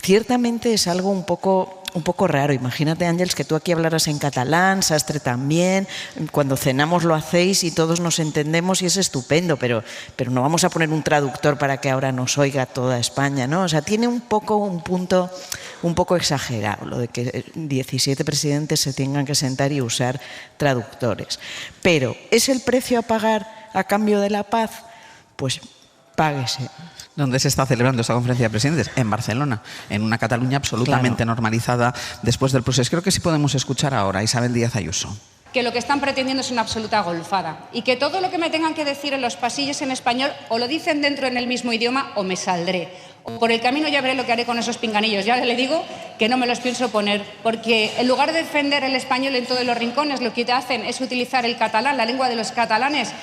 D: ciertamente es algo un poco raro. Imagínate, Ángels, que tú aquí hablaras en catalán, Sastre también, cuando cenamos lo hacéis y todos nos entendemos y es estupendo, pero no vamos a poner un traductor para que ahora nos oiga toda España, ¿no? O sea, tiene un punto un poco exagerado lo de que 17 presidentes se tengan que sentar y usar traductores. Pero, ¿es el precio a pagar a cambio de la paz? Pues páguese.
C: ¿Dónde se está celebrando esta conferencia de presidentes? En Barcelona, en una Cataluña absolutamente normalizada después del proceso. Creo que sí podemos escuchar ahora a Isabel Díaz Ayuso.
K: Que lo que están pretendiendo es una absoluta golfada y que todo lo que me tengan que decir en los pasillos en español o lo dicen dentro en el mismo idioma o me saldré. O por el camino ya veré lo que haré con esos pinganillos. Ya le digo que no me los pienso poner, porque en lugar de defender el español en todos los rincones, lo que te hacen es utilizar el catalán, la lengua de los catalanes,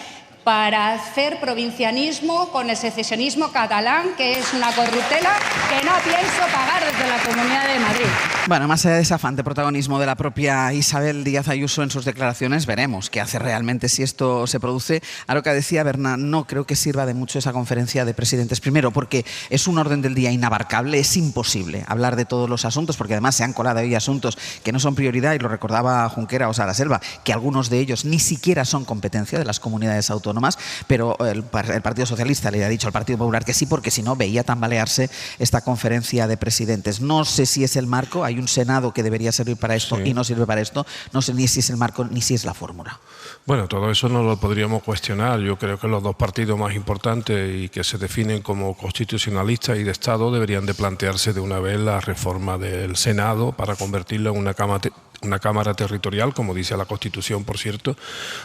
K: para hacer provincianismo con el secesionismo catalán, que es una corruptela que no pienso pagar desde la Comunidad de Madrid.
C: Bueno, más allá de ese afán de protagonismo de la propia Isabel Díaz Ayuso en sus declaraciones, veremos qué hace realmente si esto se produce. A lo que decía Berna, no creo que sirva de mucho esa conferencia de presidentes. Primero, porque es un orden del día inabarcable, es imposible hablar de todos los asuntos, porque además se han colado ahí asuntos que no son prioridad, y lo recordaba Junquera o Sara Selva, que algunos de ellos ni siquiera son competencia de las comunidades autónomas, pero el Partido Socialista le ha dicho al Partido Popular que sí, porque si no veía tambalearse esta conferencia de presidentes. No sé si es el marco, hay un Senado que debería servir para esto y no sirve para esto, no sé ni si es el marco ni si es la fórmula.
E: Bueno, todo eso no lo podríamos cuestionar. Yo creo que los dos partidos más importantes y que se definen como constitucionalistas y de Estado deberían de plantearse de una vez la reforma del Senado para convertirlo en una Cámara territorial, como dice la Constitución, por cierto,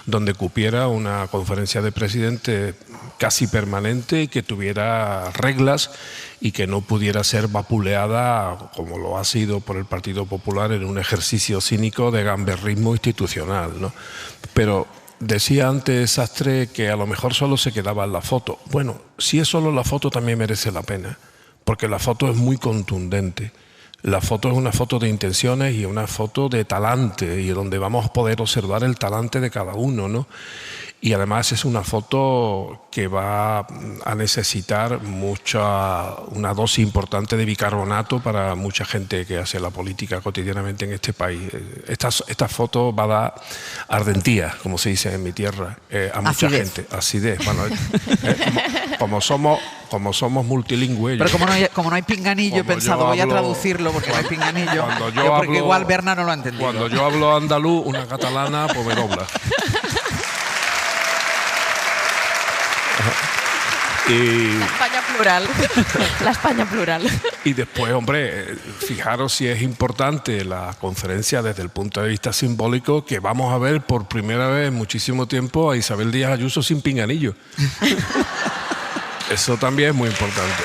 E: donde cupiera una conferencia de presidentes casi permanente y que tuviera reglas y que no pudiera ser vapuleada, como lo ha sido por el Partido Popular, en un ejercicio cínico de gamberrismo institucional, ¿no? Pero Decía antes Sastre que a lo mejor solo se quedaba en la foto. Bueno, si es solo la foto también merece la pena, porque la foto es muy contundente. La foto es una foto de intenciones y una foto de talante, y donde vamos a poder observar el talante de cada uno, ¿no? Y además es una foto que va a necesitar una dosis importante de bicarbonato para mucha gente que hace la política cotidianamente en este país. Esta foto va a dar ardentía, como se dice en mi tierra, a mucha gente. Acidez. Bueno, como somos multilingües.
C: Pero como no hay pinganillo, he pensado, voy a traducirlo porque no hay pinganillo. Porque igual Berna no lo ha entendido.
E: Cuando yo hablo andaluz, una catalana, pues me dobla.
F: La España plural. La España plural.
E: Y después, hombre, fijaros si es importante la conferencia desde el punto de vista simbólico, que vamos a ver por primera vez en muchísimo tiempo a Isabel Díaz Ayuso sin pinganillo. Eso también es muy importante.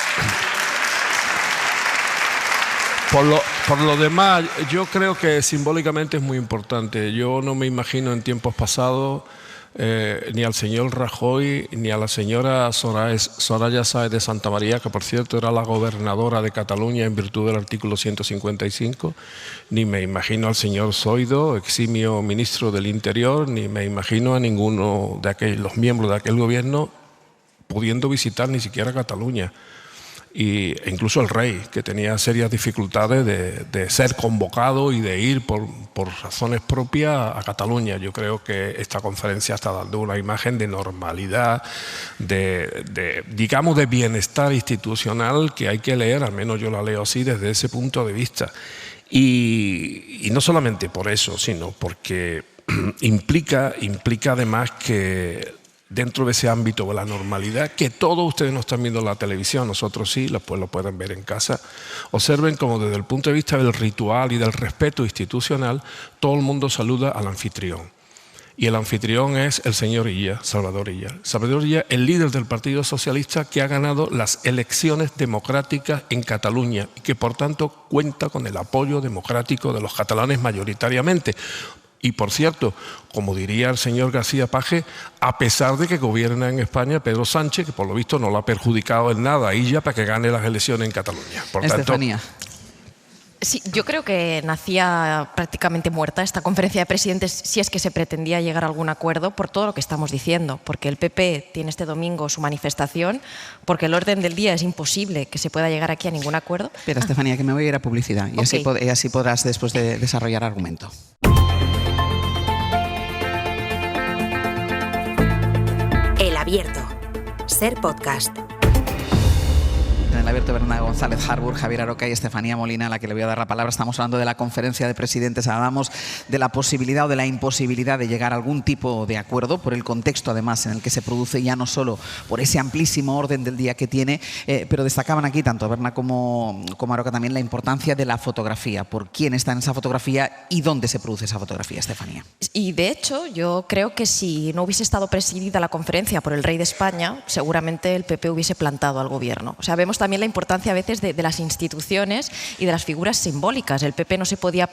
E: Por lo demás, yo creo que simbólicamente es muy importante. Yo no me imagino en tiempos pasados ni al señor Rajoy ni a la señora Soraya Sáez de Santamaría, que por cierto era la gobernadora de Cataluña en virtud del artículo 155, ni me imagino al señor Zoido, eximio ministro del Interior, ni me imagino a ninguno de los miembros de aquel gobierno pudiendo visitar ni siquiera Cataluña. E incluso el rey, que tenía serias dificultades de ser convocado y de ir por razones propias a Cataluña. Yo creo que esta conferencia está dando una imagen de normalidad, digamos de bienestar institucional que hay que leer, al menos yo la leo así desde ese punto de vista. Y no solamente por eso, sino porque implica además que dentro de ese ámbito de la normalidad, que todos ustedes no están viendo en la televisión, nosotros sí, pues lo pueden ver en casa, observen como desde el punto de vista del ritual y del respeto institucional, todo el mundo saluda al anfitrión. Y el anfitrión es el señor Illa, Salvador Illa. Salvador Illa, el líder del Partido Socialista que ha ganado las elecciones democráticas en Cataluña y que por tanto cuenta con el apoyo democrático de los catalanes mayoritariamente. Y, por cierto, como diría el señor García Paje, a pesar de que gobierna en España Pedro Sánchez, que por lo visto no lo ha perjudicado en nada a Illa para que gane las elecciones en Cataluña. Por
C: Estefanía.
F: Sí, yo creo que nacía prácticamente muerta esta conferencia de presidentes si es que se pretendía llegar a algún acuerdo por todo lo que estamos diciendo, porque el PP tiene este domingo su manifestación, porque el orden del día es imposible que se pueda llegar aquí a ningún acuerdo.
C: Espera, Estefanía, que me voy a ir a publicidad y así podrás después desarrollar argumento.
A: El Abierto. Ser podcast.
C: En el Abierto, Berna González Harburg, Javier Aroca y Estefanía Molina, a la que le voy a dar la palabra. Estamos hablando de la conferencia de presidentes, hablamos de la posibilidad o de la imposibilidad de llegar a algún tipo de acuerdo, por el contexto además en el que se produce, ya no solo por ese amplísimo orden del día que tiene, pero destacaban aquí tanto Berna como Aroca también la importancia de la fotografía, por quién está en esa fotografía y dónde se produce esa fotografía, Estefanía.
F: Y de hecho, yo creo que si no hubiese estado presidida la conferencia por el rey de España, seguramente el PP hubiese plantado al gobierno. O sea, vemos también la importancia a veces de las instituciones y de las figuras simbólicas. El PP no se podía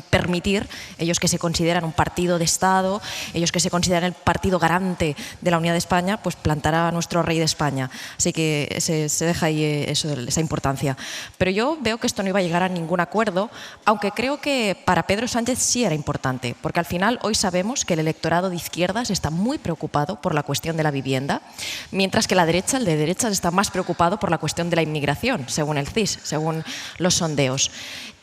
F: permitir, ellos que se consideran un partido de Estado, ellos que se consideran el partido garante de la unidad de España, pues plantar a nuestro rey de España. Así que se deja ahí esa importancia. Pero yo veo que esto no iba a llegar a ningún acuerdo, aunque creo que para Pedro Sánchez sí era importante, porque al final hoy sabemos que el electorado de izquierdas está muy preocupado por la cuestión de la vivienda, mientras que el de derechas está más preocupado por la cuestión de la inmigración, según el CIS, según los sondeos.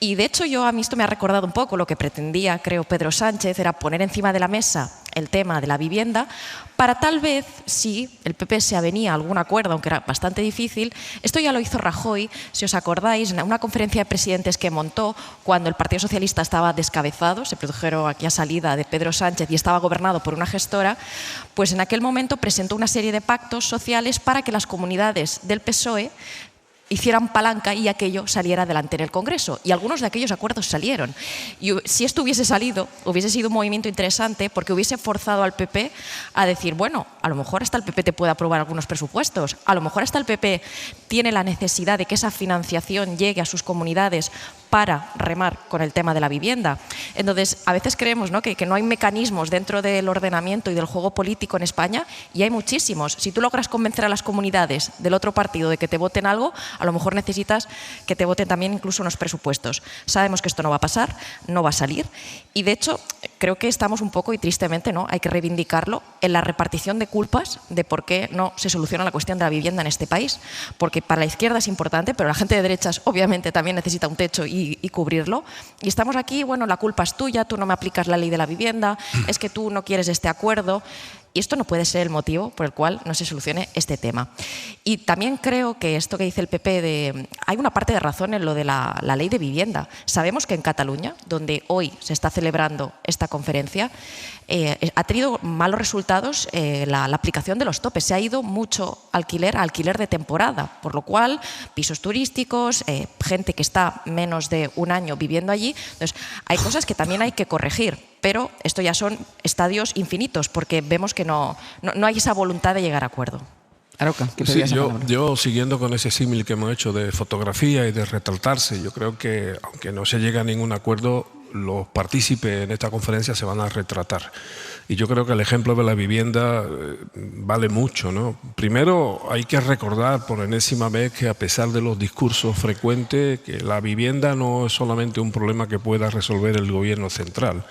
F: Y de hecho a mí esto me ha recordado un poco lo que pretendía, creo, Pedro Sánchez, era poner encima de la mesa el tema de la vivienda para tal vez, si el PP se avenía a algún acuerdo, aunque era bastante difícil. Esto ya lo hizo Rajoy, si os acordáis, en una conferencia de presidentes que montó cuando el Partido Socialista estaba descabezado, se produjeron aquella salida de Pedro Sánchez y estaba gobernado por una gestora, pues en aquel momento presentó una serie de pactos sociales para que las comunidades del PSOE hicieran palanca y aquello saliera adelante en el Congreso. Y algunos de aquellos acuerdos salieron. Y si esto hubiese salido, hubiese sido un movimiento interesante porque hubiese forzado al PP a decir, bueno, a lo mejor hasta el PP te puede aprobar algunos presupuestos, a lo mejor hasta el PP tiene la necesidad de que esa financiación llegue a sus comunidades para remar con el tema de la vivienda. Entonces, a veces creemos, ¿no?, que no hay mecanismos dentro del ordenamiento y del juego político en España, y hay muchísimos. Si tú logras convencer a las comunidades del otro partido de que te voten algo, a lo mejor necesitas que te voten también incluso unos presupuestos. Sabemos que esto no va a pasar, no va a salir, y de hecho creo que estamos un poco, y tristemente, ¿no?, hay que reivindicarlo, en la repartición de culpas de por qué no se soluciona la cuestión de la vivienda en este país, porque para la izquierda es importante, pero la gente de derechas obviamente también necesita un techo y cubrirlo, y estamos aquí, bueno, la culpa es tuya, tú no me aplicas la ley de la vivienda, es que tú no quieres este acuerdo. Y esto no puede ser el motivo por el cual no se solucione este tema. Y también creo que esto que dice el PP, hay una parte de razón en lo de la ley de vivienda. Sabemos que en Cataluña, donde hoy se está celebrando esta conferencia, ha tenido malos resultados la aplicación de los topes. Se ha ido mucho alquiler a alquiler de temporada, por lo cual pisos turísticos, gente que está menos de un año viviendo allí. Entonces, hay cosas que también hay que corregir, pero esto ya son estadios infinitos, porque vemos que no hay esa voluntad de llegar a acuerdo.
C: Aroca, ¿qué
E: sí, yo siguiendo con ese símil que hemos hecho de fotografía y de retratarse, yo creo que aunque no se llegue a ningún acuerdo, los partícipes en esta conferencia se van a retratar. Y yo creo que el ejemplo de la vivienda vale mucho, ¿no? Primero hay que recordar por enésima vez que a pesar de los discursos frecuentes, que la vivienda no es solamente un problema que pueda resolver el gobierno central,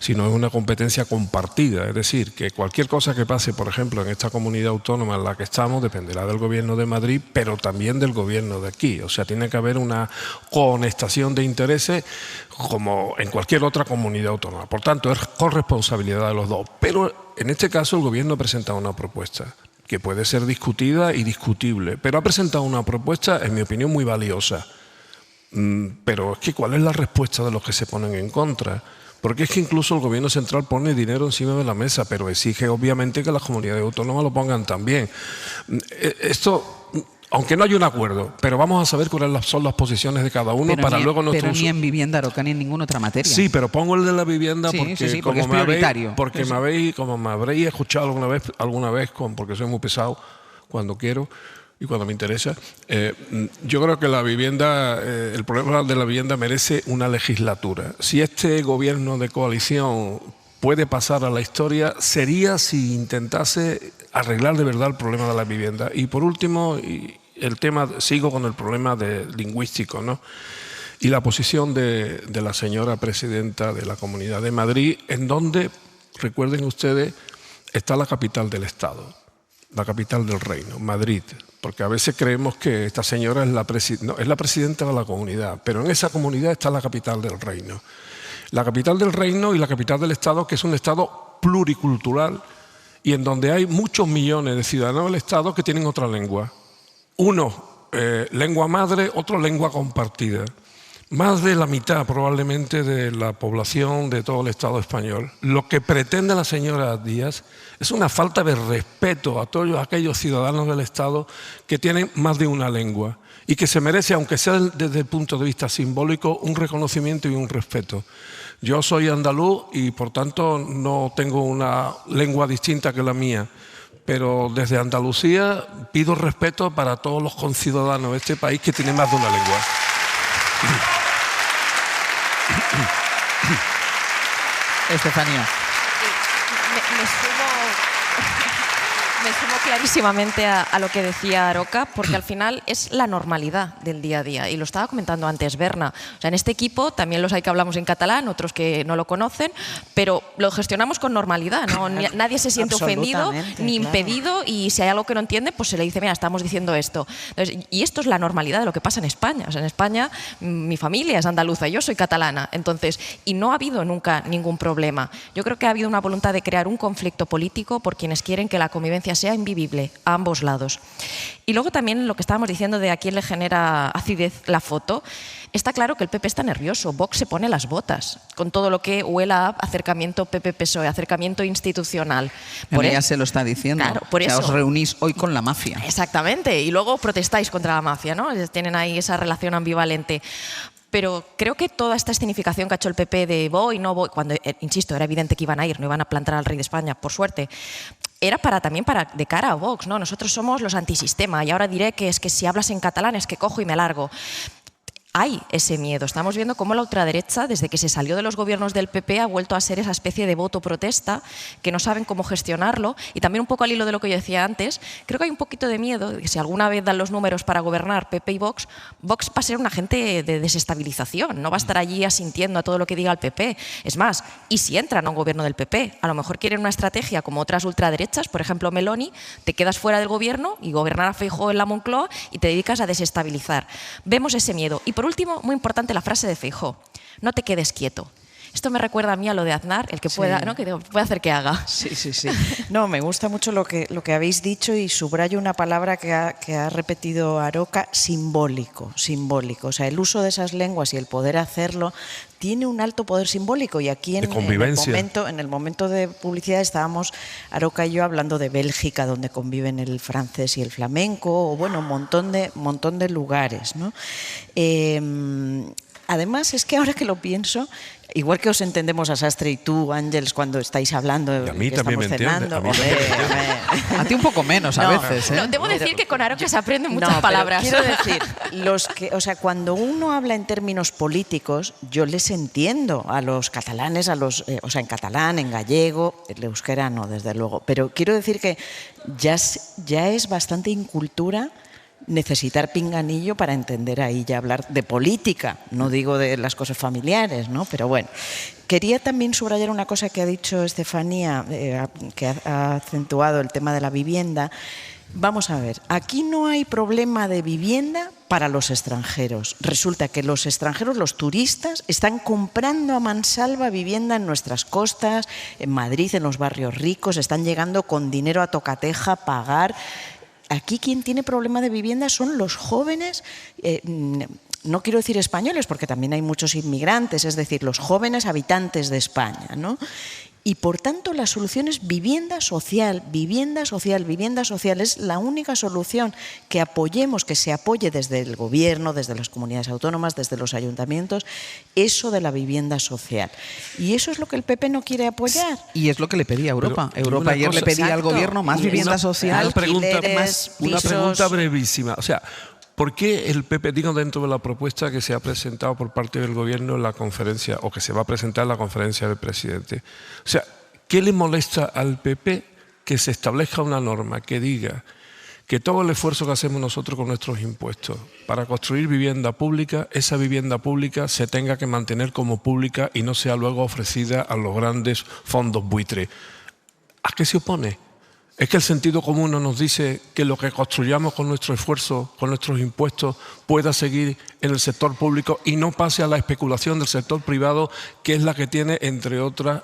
E: sino es una competencia compartida. Es decir, que cualquier cosa que pase, por ejemplo, en esta comunidad autónoma en la que estamos, dependerá del gobierno de Madrid, pero también del gobierno de aquí. O sea, tiene que haber una conestación de intereses como en cualquier otra comunidad autónoma. Por tanto, es corresponsabilidad de los dos. Pero en este caso el gobierno ha presentado una propuesta que puede ser discutida y discutible, pero ha presentado una propuesta, en mi opinión, muy valiosa. Pero es que ¿cuál es la respuesta de los que se ponen en contra? Porque es que incluso el gobierno central pone dinero encima de la mesa, pero exige obviamente que las comunidades autónomas lo pongan también. Esto, aunque no hay un acuerdo, pero vamos a saber cuáles son las posiciones de cada uno para luego
C: Pero ni en vivienda, Aroca, ni en ninguna otra materia.
E: Sí, pero pongo el de la vivienda porque
C: es prioritario.
E: Como me habréis escuchado alguna vez porque soy muy pesado cuando quiero y cuando me interesa, yo creo que la vivienda, el problema de la vivienda merece una legislatura. Si este gobierno de coalición puede pasar a la historia, sería si intentase arreglar de verdad el problema de la vivienda. Y por último, sigo con el problema lingüístico, ¿no? Y la posición de la señora presidenta de la Comunidad de Madrid, en donde, recuerden ustedes, está la capital del Estado, la capital del reino, Madrid. Porque a veces creemos que esta señora es la presidenta de la comunidad, pero en esa comunidad está la capital del reino. La capital del reino y la capital del Estado, que es un Estado pluricultural y en donde hay muchos millones de ciudadanos del Estado que tienen otra lengua. Uno, lengua madre, otro lengua compartida. Más de la mitad probablemente de la población de todo el Estado español. Lo que pretende la señora Díaz es una falta de respeto a todos aquellos ciudadanos del Estado que tienen más de una lengua y que se merece, aunque sea desde el punto de vista simbólico, un reconocimiento y un respeto. Yo soy andaluz y por tanto no tengo una lengua distinta que la mía, pero desde Andalucía pido respeto para todos los conciudadanos de este país que tienen más de una lengua.
C: Estefanía.
F: Me sumo clarísimamente a lo que decía Aroca, porque al final es la normalidad del día a día. Y lo estaba comentando antes Berna. O sea, en este equipo también los hay que hablamos en catalán, otros que no lo conocen, pero lo gestionamos con normalidad, ¿no? Nadie se siente ofendido ni impedido, y si hay algo que no entiende, pues se le dice, mira, estamos diciendo esto. Entonces, y esto es la normalidad de lo que pasa en España. O sea, en España mi familia es andaluza, yo soy catalana. Entonces, y no ha habido nunca ningún problema. Yo creo que ha habido una voluntad de crear un conflicto político por quienes quieren que la convivencia sea invivible a ambos lados. Y luego también lo que estábamos diciendo de a quién le genera acidez la foto, está claro que el PP está nervioso, Vox se pone las botas con todo lo que huela a acercamiento PP-PSOE, acercamiento institucional.
C: Ya se lo está diciendo.
F: Claro, por eso.
C: Os reunís hoy con la mafia.
F: Exactamente, y luego protestáis contra la mafia, ¿no? Tienen ahí esa relación ambivalente. Pero creo que toda esta escenificación que ha hecho el PP de voy, no voy, cuando, insisto, era evidente que iban a ir, no iban a plantar al rey de España, por suerte, era también de cara a Vox, ¿no? Nosotros somos los antisistema y ahora diré que es que si hablas en catalán es que cojo y me largo. hay ese miedo. Estamos viendo cómo la ultraderecha, desde que se salió de los gobiernos del PP, ha vuelto a ser esa especie de voto protesta, que no saben cómo gestionarlo. Y también un poco al hilo de lo que yo decía antes, creo que hay un poquito de miedo de que si alguna vez dan los números para gobernar PP y Vox, Vox va a ser un agente de desestabilización, no va a estar allí asintiendo a todo lo que diga el PP. Es más, y si entran a un gobierno del PP, a lo mejor quieren una estrategia como otras ultraderechas, por ejemplo Meloni, te quedas fuera del gobierno y gobernar a Feijóo en la Moncloa y te dedicas a desestabilizar. Vemos ese miedo. Y por último, muy importante la frase de Feijóo, no te quedes quieto. Esto me recuerda a mí a lo de Aznar, el que pueda, ¿no? Que puede hacer que haga.
D: Sí. No, me gusta mucho lo que habéis dicho y subrayo una palabra que ha repetido Aroca, simbólico. O sea, el uso de esas lenguas y el poder hacerlo tiene un alto poder simbólico. Y aquí en el momento de publicidad estábamos Aroca y yo hablando de Bélgica, donde conviven el francés y el flamenco, o bueno, un montón de lugares, ¿no? Además, es que ahora que lo pienso, igual que os entendemos a Sastre y tú, Ángeles, cuando estáis hablando,
E: y a mí
D: que
E: también
D: estamos
E: me entiende.
D: cenando.
C: A ti un poco menos a veces, ¿eh?
F: No, debo decir que con Aroca se aprenden muchas palabras.
D: Quiero decir, cuando uno habla en términos políticos, yo les entiendo a los catalanes, en catalán, en gallego, el euskera no, desde luego. Pero quiero decir que ya es bastante incultura necesitar pinganillo para entender ahí ya hablar de política, no digo de las cosas familiares, ¿no? Pero bueno, quería también subrayar una cosa que ha dicho Estefanía, que ha acentuado el tema de la vivienda. Vamos a ver, aquí no hay problema de vivienda para los extranjeros. Resulta que los extranjeros, los turistas, están comprando a mansalva vivienda en nuestras costas, en Madrid, en los barrios ricos, están llegando con dinero a tocateja a pagar. Aquí quien tiene problema de vivienda son los jóvenes, no quiero decir españoles, porque también hay muchos inmigrantes, es decir, los jóvenes habitantes de España, ¿no? Y por tanto la solución es vivienda social. Vivienda social es la única solución que apoyemos, que se apoye desde el gobierno, desde las comunidades autónomas, desde los ayuntamientos, eso de la vivienda social. Y eso es lo que el PP no quiere apoyar.
C: Y es lo que le pedía Europa. Europa ayer le pedía al gobierno más vivienda social.
E: Una pregunta brevísima. O sea, ¿por qué el PP, digo, dentro de la propuesta que se ha presentado por parte del gobierno en la conferencia, o que se va a presentar en la conferencia del presidente? O sea, ¿qué le molesta al PP que se establezca una norma que diga que todo el esfuerzo que hacemos nosotros con nuestros impuestos para construir vivienda pública, esa vivienda pública se tenga que mantener como pública y no sea luego ofrecida a los grandes fondos buitre? ¿A qué se opone? ¿Es que el sentido común no nos dice que lo que construyamos con nuestro esfuerzo, con nuestros impuestos, pueda seguir en el sector público y no pase a la especulación del sector privado, que es la que tiene, entre otras,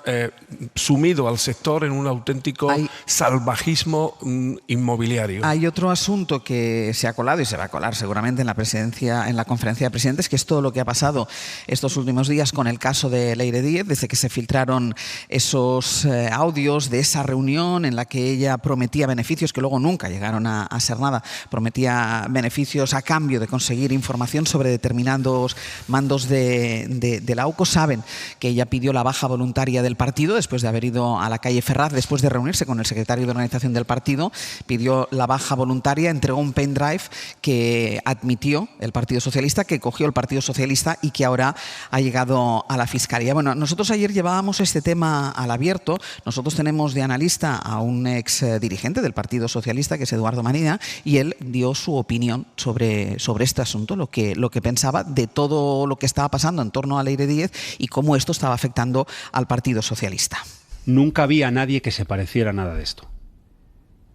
E: sumido al sector en un auténtico salvajismo inmobiliario?
C: Hay otro asunto que se ha colado y se va a colar seguramente en la conferencia de presidentes, que es todo lo que ha pasado estos últimos días con el caso de Leire Díez, desde que se filtraron esos audios de esa reunión en la que ella prometía beneficios que luego nunca llegaron a ser nada, prometía beneficios a cambio de conseguir información sobre determinados mandos de la UCO. Saben que ella pidió la baja voluntaria del partido después de haber ido a la calle Ferraz, después de reunirse con el secretario de organización del partido, pidió la baja voluntaria, entregó un pendrive que admitió el Partido Socialista, que cogió el Partido Socialista y que ahora ha llegado a la Fiscalía. Bueno, nosotros ayer llevábamos este tema al abierto. Nosotros tenemos de analista a un ex dirigente del Partido Socialista, que es Eduardo Manina, y él dio su opinión sobre este asunto, lo que pensaba de todo lo que estaba pasando en torno a Leire Díez y cómo esto estaba afectando al Partido Socialista.
L: Nunca vi a nadie que se pareciera a nada de esto.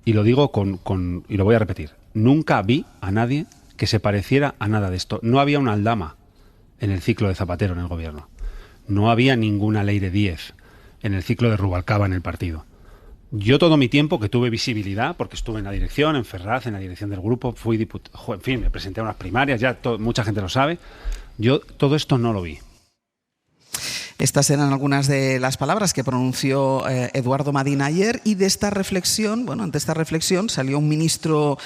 L: Y lo digo y lo voy a repetir. Nunca vi a nadie que se pareciera a nada de esto. No había una Aldama en el ciclo de Zapatero en el gobierno. No había ninguna Leire Díez en el ciclo de Rubalcaba en el partido. Yo todo mi tiempo que tuve visibilidad, porque estuve en la dirección, en Ferraz, en la dirección del grupo, fui diputado, en fin, me presenté a unas primarias, mucha gente lo sabe, yo todo esto no lo vi.
C: Estas eran algunas de las palabras que pronunció Eduardo Madina ayer, y de esta reflexión, bueno, ante esta reflexión salió un ministro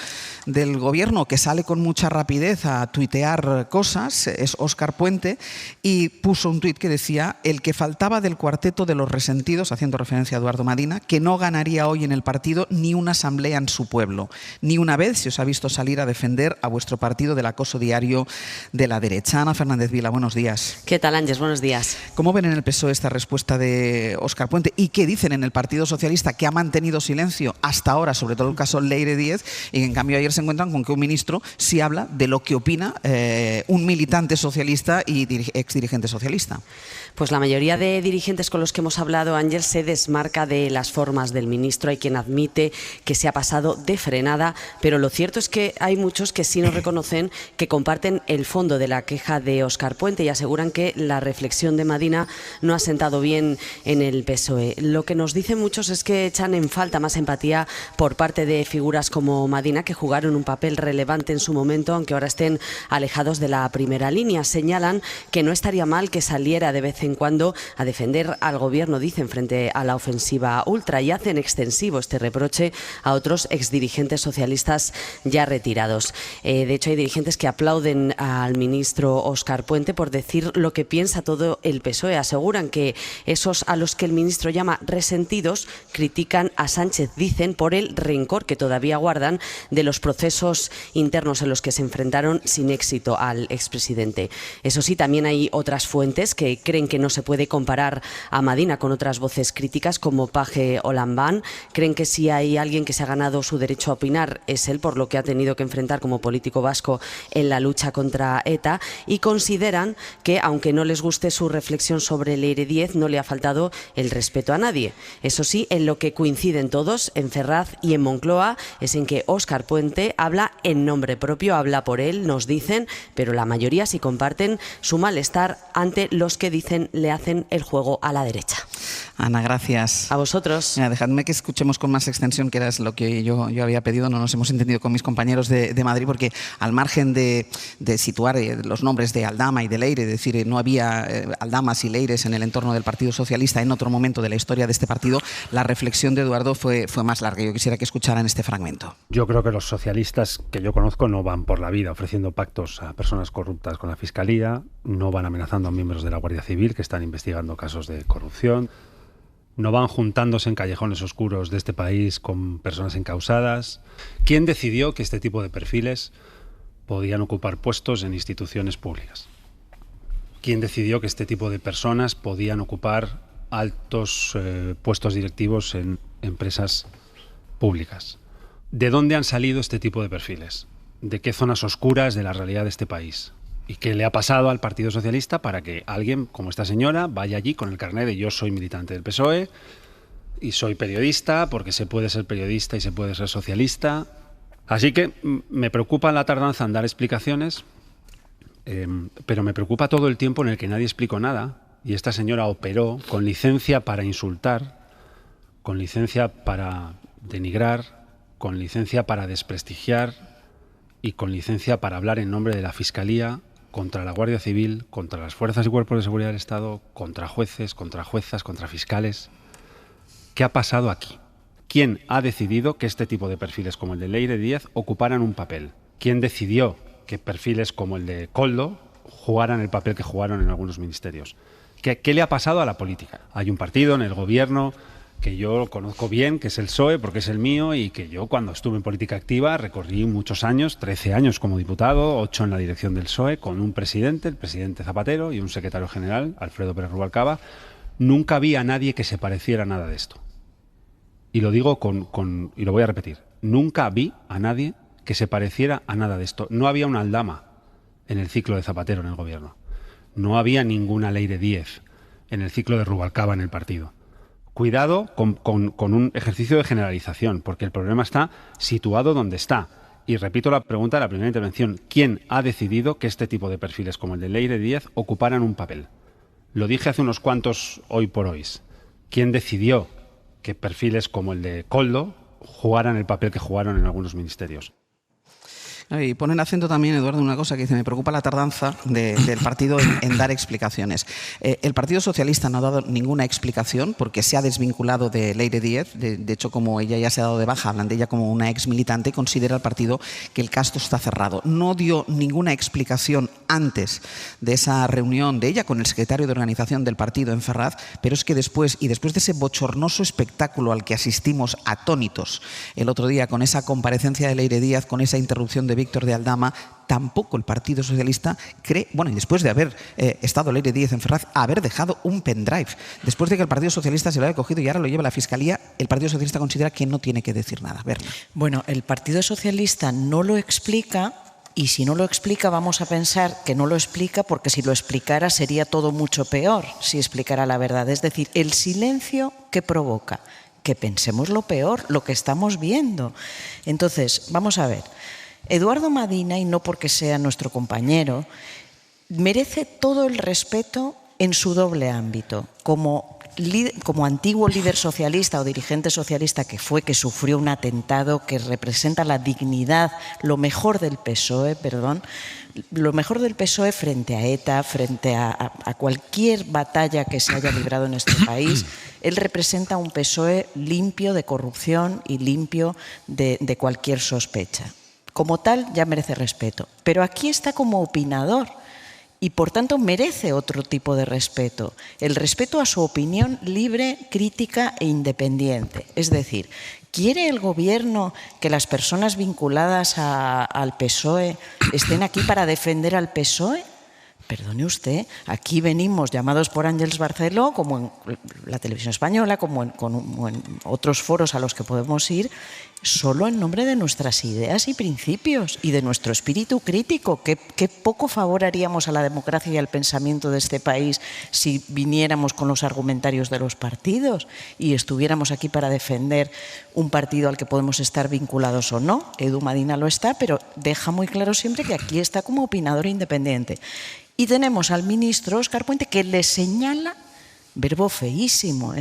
C: del Gobierno que sale con mucha rapidez a tuitear cosas, es Óscar Puente, y puso un tuit que decía: el que faltaba del cuarteto de los resentidos, haciendo referencia a Eduardo Madina, que no ganaría hoy en el partido ni una asamblea en su pueblo. Ni una vez se os ha visto salir a defender a vuestro partido del acoso diario de la derecha. Ana Fernández Vila, buenos días.
M: ¿Qué tal, Ángeles? Buenos días.
C: ¿Cómo ven en el PSOE esta respuesta de Óscar Puente? ¿Y qué dicen en el Partido Socialista, que ha mantenido silencio hasta ahora, sobre todo el caso Leire Díez, y que en cambio ayer se encuentran con que un ministro sí habla de lo que opina un militante socialista y exdirigente socialista?
M: Pues la mayoría de dirigentes con los que hemos hablado, Ángel, se desmarca de las formas del ministro. Hay quien admite que se ha pasado de frenada, pero lo cierto es que hay muchos que sí nos reconocen que comparten el fondo de la queja de Óscar Puente y aseguran que la reflexión de Madina no ha sentado bien en el PSOE. Lo que nos dicen muchos es que echan en falta más empatía por parte de figuras como Madina, que jugaron un papel relevante en su momento, aunque ahora estén alejados de la primera línea. Señalan que no estaría mal que saliera de vez en cuando a defender al gobierno, dicen, frente a la ofensiva ultra, y hacen extensivo este reproche a otros exdirigentes socialistas ya retirados. De hecho, hay dirigentes que aplauden al ministro Óscar Puente por decir lo que piensa todo el PSOE. Aseguran que esos a los que el ministro llama resentidos critican a Sánchez, dicen, por el rencor que todavía guardan de los procesos internos en los que se enfrentaron sin éxito al expresidente. Eso sí, también hay otras fuentes que creen que no se puede comparar a Madina con otras voces críticas como Paje o Lambán. Creen que si hay alguien que se ha ganado su derecho a opinar es él, por lo que ha tenido que enfrentar como político vasco en la lucha contra ETA, y consideran que, aunque no les guste su reflexión sobre Leire Díez, no le ha faltado el respeto a nadie. Eso sí, en lo que coinciden todos, en Ferraz y en Moncloa, es en que Óscar Puente habla en nombre propio, habla por él, nos dicen, pero la mayoría sí comparten su malestar ante los que dicen le hacen el juego a la derecha.
C: Ana, gracias.
M: A vosotros.
C: Mira, dejadme que escuchemos con más extensión, que era lo que yo había pedido. No nos hemos entendido con mis compañeros de Madrid, porque al margen de situar los nombres de Aldama y de Leire, es decir, no había Aldamas y Leires en el entorno del Partido Socialista en otro momento de la historia de este partido, la reflexión de Eduardo fue más larga. Yo quisiera que escucharan este fragmento.
L: Yo creo que los socialistas que yo conozco no van por la vida ofreciendo pactos a personas corruptas con la Fiscalía, no van amenazando a miembros de la Guardia Civil que están investigando casos de corrupción, no van juntándose en callejones oscuros de este país con personas encausadas. ¿Quién decidió que este tipo de perfiles podían ocupar puestos en instituciones públicas? ¿Quién decidió que este tipo de personas podían ocupar altos puestos directivos en empresas públicas? ¿De dónde han salido este tipo de perfiles? ¿De qué zonas oscuras de la realidad de este país? ¿Y qué le ha pasado al Partido Socialista para que alguien como esta señora vaya allí con el carné de yo soy militante del PSOE y soy periodista, porque se puede ser periodista y se puede ser socialista? Así que me preocupa la tardanza en dar explicaciones, pero me preocupa todo el tiempo en el que nadie explicó nada, y esta señora operó con licencia para insultar, con licencia para denigrar, con licencia para desprestigiar y con licencia para hablar en nombre de la Fiscalía contra la Guardia Civil, contra las fuerzas y cuerpos de seguridad del Estado, contra jueces, contra juezas, contra fiscales. ¿Qué ha pasado aquí? ¿Quién ha decidido que este tipo de perfiles como el de Leire Díez ocuparan un papel? ¿Quién decidió que perfiles como el de Koldo jugaran el papel que jugaron en algunos ministerios? ¿Qué le ha pasado a la política? Hay un partido en el gobierno que yo conozco bien, que es el PSOE, porque es el mío, y que yo cuando estuve en política activa recorrí muchos años, 13 años como diputado, 8 en la dirección del PSOE, con un presidente, el presidente Zapatero, y un secretario general, Alfredo Pérez Rubalcaba. Nunca vi a nadie que se pareciera a nada de esto. Y lo digo y lo voy a repetir, nunca vi a nadie que se pareciera a nada de esto. No había una Aldama en el ciclo de Zapatero en el gobierno. No había ninguna Leire Díez en el ciclo de Rubalcaba en el partido. Cuidado con un ejercicio de generalización, porque el problema está situado donde está. Y repito la pregunta de la primera intervención. ¿Quién ha decidido que este tipo de perfiles como el de Leire Díez ocuparan un papel? Lo dije hace unos cuantos hoy por hoy. ¿Quién decidió que perfiles como el de Koldo jugaran el papel que jugaron en algunos ministerios?
C: Y ponen acento también, Eduardo, en una cosa que dice, me preocupa la tardanza del partido en dar explicaciones. El Partido Socialista no ha dado ninguna explicación porque se ha desvinculado de Leire Díez. De hecho, como ella ya se ha dado de baja, hablan de ella como una ex militante, considera el partido que el caso está cerrado. No dio ninguna explicación antes de esa reunión de ella con el secretario de organización del partido en Ferraz, pero es que después de ese bochornoso espectáculo al que asistimos atónitos el otro día con esa comparecencia de Leire Díaz, con esa interrupción de Víctor de Aldama, tampoco el Partido Socialista cree, bueno, y después de haber estado Leire Díez en Ferraz, haber dejado un pendrive, después de que el Partido Socialista se lo haya cogido y ahora lo lleva a la Fiscalía, el Partido Socialista considera que no tiene que decir nada. Berna.
D: Bueno, el Partido Socialista no lo explica. Y si no lo explica, vamos a pensar que no lo explica porque si lo explicara sería todo mucho peor, si explicara la verdad. Es decir, el silencio que provoca que pensemos lo peor, lo que estamos viendo. Entonces, vamos a ver, Eduardo Madina, y no porque sea nuestro compañero, merece todo el respeto en su doble ámbito, como antiguo líder socialista o dirigente socialista que sufrió un atentado que representa la dignidad, lo mejor del PSOE, lo mejor del PSOE frente a ETA, frente a cualquier batalla que se haya librado en este país. Él representa un PSOE limpio de corrupción y limpio de cualquier sospecha. Como tal, ya merece respeto. Pero aquí está como opinador. Y, por tanto, merece otro tipo de respeto, el respeto a su opinión libre, crítica e independiente. Es decir, ¿quiere el Gobierno que las personas vinculadas al PSOE estén aquí para defender al PSOE? Perdone usted, aquí venimos llamados por Ángels Barceló, como en la televisión española, como en otros foros a los que podemos ir, solo en nombre de nuestras ideas y principios y de nuestro espíritu crítico. Qué poco favor haríamos a la democracia y al pensamiento de este país si viniéramos con los argumentarios de los partidos y estuviéramos aquí para defender un partido al que podemos estar vinculados o no. Edu Madina lo está, pero deja muy claro siempre que aquí está como opinador independiente. Y tenemos al ministro Óscar Puente que le señala, verbo feísimo,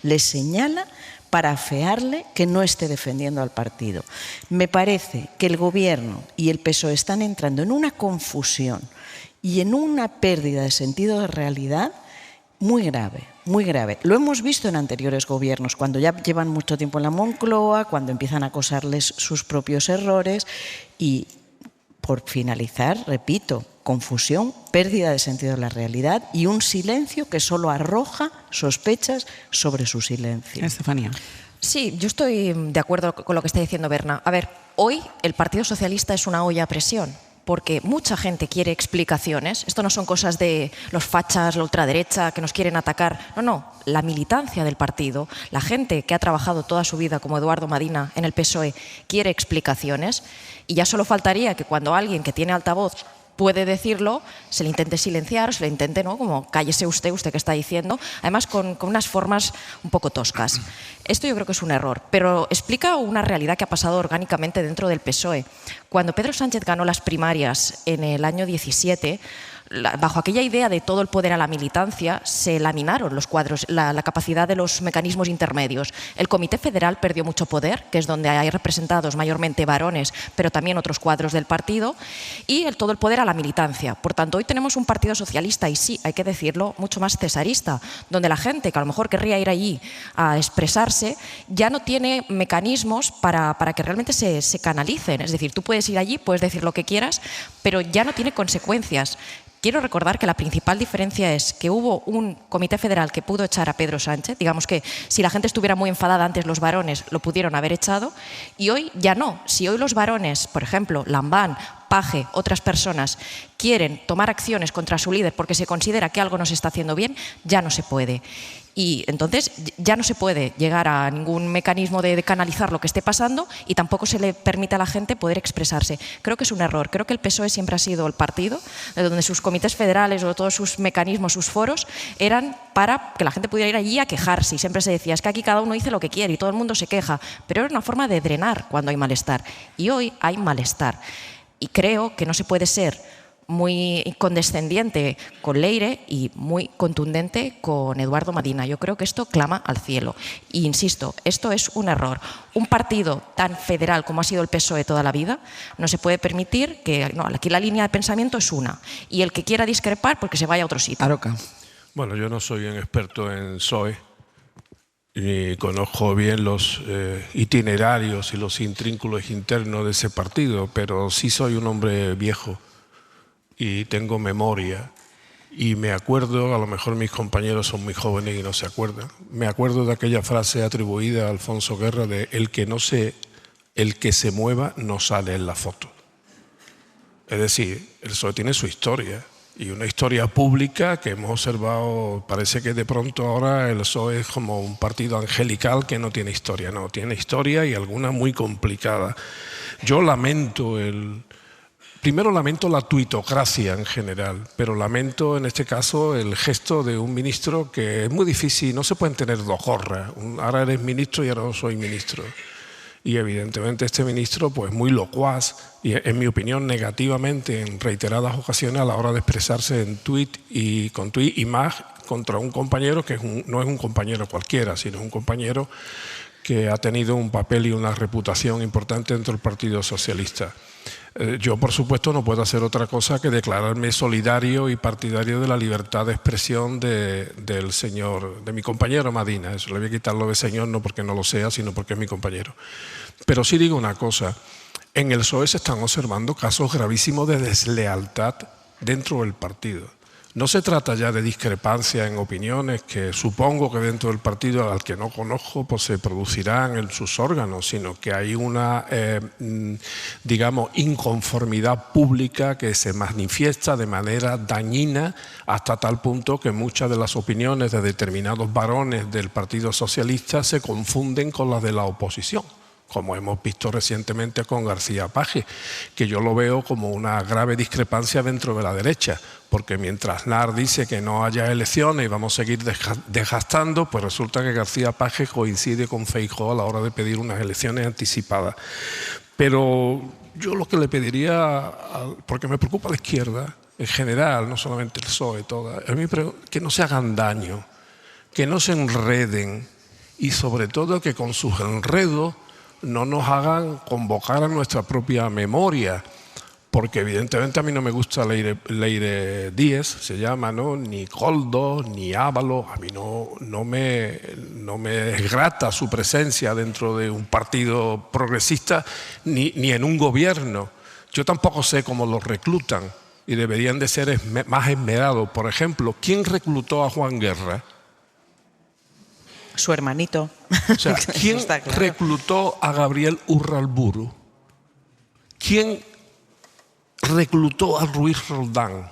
D: le señala para afearle que no esté defendiendo al partido. Me parece que el Gobierno y el PSOE están entrando en una confusión y en una pérdida de sentido de realidad muy grave, muy grave. Lo hemos visto en anteriores gobiernos, cuando ya llevan mucho tiempo en la Moncloa, cuando empiezan a acosarles sus propios errores y, por finalizar, repito, confusión, pérdida de sentido de la realidad y un silencio que solo arroja sospechas sobre su silencio.
C: Estefanía.
F: Sí, yo estoy de acuerdo con lo que está diciendo Berna. A ver, hoy el Partido Socialista es una olla a presión, porque mucha gente quiere explicaciones. Esto no son cosas de los fachas, la ultraderecha, que nos quieren atacar. No, la militancia del partido, la gente que ha trabajado toda su vida, como Eduardo Madina, en el PSOE, quiere explicaciones. Y ya solo faltaría que cuando alguien que tiene altavoz puede decirlo, se le intente silenciar, se le intente, ¿no?, como cállese usted que está diciendo, además con unas formas un poco toscas. Esto yo creo que es un error, pero explica una realidad que ha pasado orgánicamente dentro del PSOE. Cuando Pedro Sánchez ganó las primarias en el año 17, bajo aquella idea de todo el poder a la militancia, se laminaron los cuadros, la capacidad de los mecanismos intermedios. El Comité Federal perdió mucho poder, que es donde hay representados mayormente varones, pero también otros cuadros del partido, y todo el poder a la militancia. Por tanto, hoy tenemos un partido socialista, y sí, hay que decirlo, mucho más cesarista, donde la gente que a lo mejor querría ir allí a expresarse, ya no tiene mecanismos para que realmente se canalicen. Es decir, tú puedes ir allí, puedes decir lo que quieras, pero ya no tiene consecuencias. Quiero recordar que la principal diferencia es que hubo un comité federal que pudo echar a Pedro Sánchez. Digamos que si la gente estuviera muy enfadada antes, los varones lo pudieron haber echado, y hoy ya no. Si hoy los varones, por ejemplo, Lambán, Paje, otras personas, quieren tomar acciones contra su líder porque se considera que algo no se está haciendo bien, ya no se puede. Y entonces ya no se puede llegar a ningún mecanismo de canalizar lo que esté pasando y tampoco se le permite a la gente poder expresarse. Creo que es un error. Creo que el PSOE siempre ha sido el partido donde sus comités federales o todos sus mecanismos, sus foros, eran para que la gente pudiera ir allí a quejarse. Y siempre se decía, es que aquí cada uno dice lo que quiere y todo el mundo se queja. Pero era una forma de drenar cuando hay malestar. Y hoy hay malestar. Y creo que no se puede ser muy condescendiente con Leire y muy contundente con Eduardo Madina. Yo creo que esto clama al cielo. E insisto, esto es un error. Un partido tan federal como ha sido el PSOE toda la vida, no se puede permitir que... No, aquí la línea de pensamiento es una. Y el que quiera discrepar, pues que se vaya a otro sitio.
C: Aroca.
E: Bueno, yo no soy un experto en PSOE, ni conozco bien los itinerarios y los intrínculos internos de ese partido, pero sí soy un hombre viejo y tengo memoria y me acuerdo, a lo mejor mis compañeros son muy jóvenes y no se acuerdan, me acuerdo de aquella frase atribuida a Alfonso Guerra de el que se mueva no sale en la foto. Es decir, el PSOE tiene su historia y una historia pública que hemos observado. Parece que de pronto ahora el PSOE es como un partido angelical que no tiene historia. No, tiene historia y alguna muy complicada. Yo primero lamento la tuitocracia en general, pero lamento en este caso el gesto de un ministro que es muy difícil, no se pueden tener dos gorras. Ahora eres ministro y ahora no soy ministro. Y evidentemente este ministro, pues muy locuaz y en mi opinión negativamente en reiteradas ocasiones a la hora de expresarse en tuit y más contra un compañero que no es un compañero cualquiera, sino un compañero que ha tenido un papel y una reputación importante dentro del Partido Socialista. Yo, por supuesto, no puedo hacer otra cosa que declararme solidario y partidario de la libertad de expresión de mi compañero Madina. Eso le voy a quitar lo de señor, no porque no lo sea, sino porque es mi compañero. Pero sí digo una cosa, en el PSOE se están observando casos gravísimos de deslealtad dentro del partido. No se trata ya de discrepancia en opiniones que supongo que dentro del partido al que no conozco pues se producirán en sus órganos, sino que hay una, digamos, inconformidad pública que se manifiesta de manera dañina hasta tal punto que muchas de las opiniones de determinados varones del Partido Socialista se confunden con las de la oposición, como hemos visto recientemente con García Paje, que yo lo veo como una grave discrepancia dentro de la derecha, porque mientras Aznar dice que no haya elecciones y vamos a seguir desgastando, pues resulta que García Paje coincide con Feijóo a la hora de pedir unas elecciones anticipadas. Pero yo lo que le pediría, porque me preocupa la izquierda en general, no solamente el PSOE, que no se hagan daño, que no se enreden y sobre todo que con sus enredos no nos hagan convocar a nuestra propia memoria, porque evidentemente a mí no me gusta Leire Díez, se llama, ¿no? Ni Koldo, ni Ábalos, a mí no me es grata su presencia dentro de un partido progresista ni en un gobierno. Yo tampoco sé cómo los reclutan y deberían de ser más esmerados. Por ejemplo, ¿quién reclutó a Juan Guerra?
D: Su hermanito.
E: O sea, ¿quién reclutó a Gabriel Urralburu? ¿Quién reclutó a Ruiz Roldán?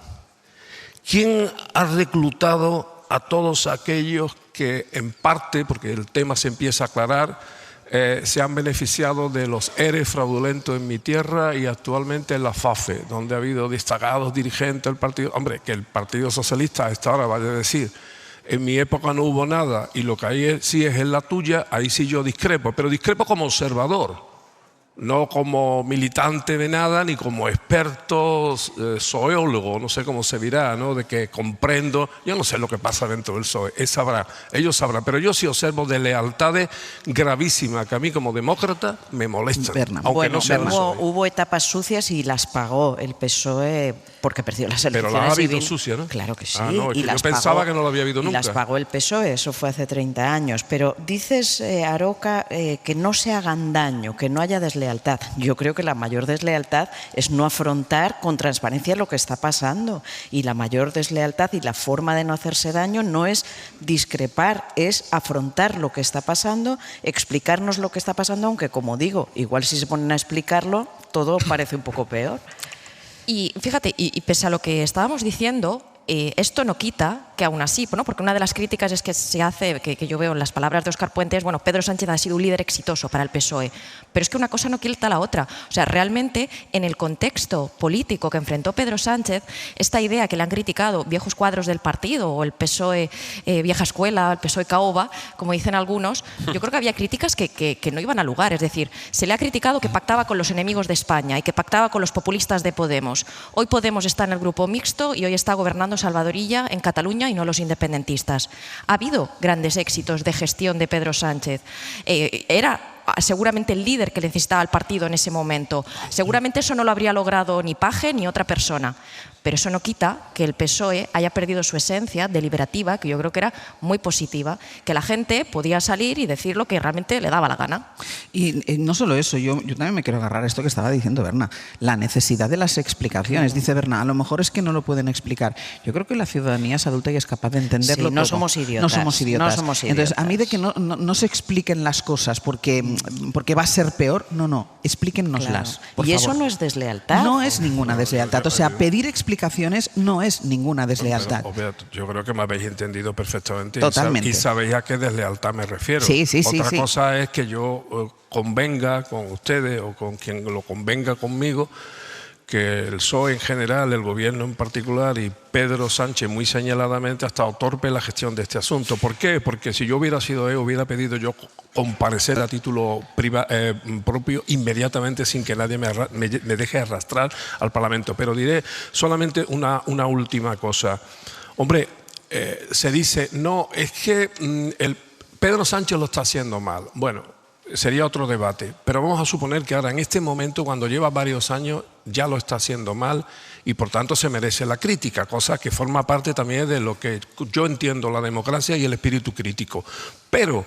E: ¿Quién ha reclutado a todos aquellos que en parte, porque el tema se empieza a aclarar, se han beneficiado de los ERE fraudulentos en mi tierra y actualmente en la FAFE, donde ha habido destacados dirigentes del partido? Hombre, que el Partido Socialista a esta hora vaya a decir: en mi época no hubo nada y lo que ahí sí es en la tuya, ahí sí yo discrepo, pero discrepo como observador, no como militante de nada ni como experto zoólogo, no sé cómo se dirá, ¿no? De que comprendo, yo no sé lo que pasa dentro del PSOE, ellos sabrán, pero yo sí observo de lealtades gravísimas que a mí como demócrata me molestan, aunque no sea
D: hubo etapas sucias y las pagó el PSOE porque perdió las elecciones.
E: Pero las ha habido sucias, ¿no?
D: Claro que sí.
E: No, es que yo pensaba que no lo había habido nunca.
D: Y las pagó el PSOE, eso fue hace 30 años. Pero dices, Aroca, que no se hagan daño, que no haya deslealtad. Yo creo que la mayor deslealtad es no afrontar con transparencia lo que está pasando. Y la mayor deslealtad y la forma de no hacerse daño no es discrepar, es afrontar lo que está pasando, explicarnos lo que está pasando, aunque, como digo, igual si se ponen a explicarlo, todo parece un poco peor.
F: Y fíjate, y pese a lo que estábamos diciendo, esto no quita que aún así, ¿no? Porque una de las críticas es que se hace, que yo veo en las palabras de Óscar Puente, es, bueno, Pedro Sánchez ha sido un líder exitoso para el PSOE, pero es que una cosa no quita la otra. O sea, realmente en el contexto político que enfrentó Pedro Sánchez, esta idea que le han criticado viejos cuadros del partido o el PSOE vieja escuela, el PSOE caoba, como dicen algunos, yo creo que había críticas que no iban a lugar. Es decir, se le ha criticado que pactaba con los enemigos de España y que pactaba con los populistas de Podemos. Hoy Podemos está en el grupo mixto y hoy está gobernando Salvador Illa en Cataluña y no los independentistas. Ha habido grandes éxitos de gestión de Pedro Sánchez. Era seguramente el líder que necesitaba el partido en ese momento. Seguramente eso no lo habría logrado ni Paje ni otra persona. Pero eso no quita que el PSOE haya perdido su esencia deliberativa, que yo creo que era muy positiva, que la gente podía salir y decir lo que realmente le daba la gana.
C: Y no solo eso, yo también me quiero agarrar a esto que estaba diciendo Berna, la necesidad de las explicaciones. Dice Berna, a lo mejor es que no lo pueden explicar. Yo creo que la ciudadanía es adulta y es capaz de entenderlo.
D: Sí, no
C: todo.
D: somos idiotas.
C: No somos idiotas.
D: No somos idiotas.
C: Entonces, a mí de que no se expliquen las cosas porque va a ser peor, no, explíquennoslas.
D: Claro.
C: Por
D: y
C: favor.
D: eso no es deslealtad.
C: No es ninguna deslealtad. O sea, pedir explicaciones no es ninguna deslealtad.
E: Yo creo que me habéis entendido perfectamente.
C: Totalmente.
E: Y sabéis a qué deslealtad me refiero.
C: Sí.
E: Otra cosa es que yo convenga con ustedes o con quien lo convenga conmigo que el PSOE en general, el gobierno en particular y Pedro Sánchez muy señaladamente ha estado torpe en la gestión de este asunto. ¿Por qué? Porque si yo hubiera sido él, hubiera pedido yo comparecer a título propio inmediatamente sin que nadie me deje arrastrar al Parlamento. Pero diré solamente una última cosa. Hombre, se dice, no, es que Pedro Sánchez lo está haciendo mal. Bueno, sería otro debate, pero vamos a suponer que ahora en este momento, cuando lleva varios años, ya lo está haciendo mal y por tanto se merece la crítica, cosa que forma parte también de lo que yo entiendo la democracia y el espíritu crítico. Pero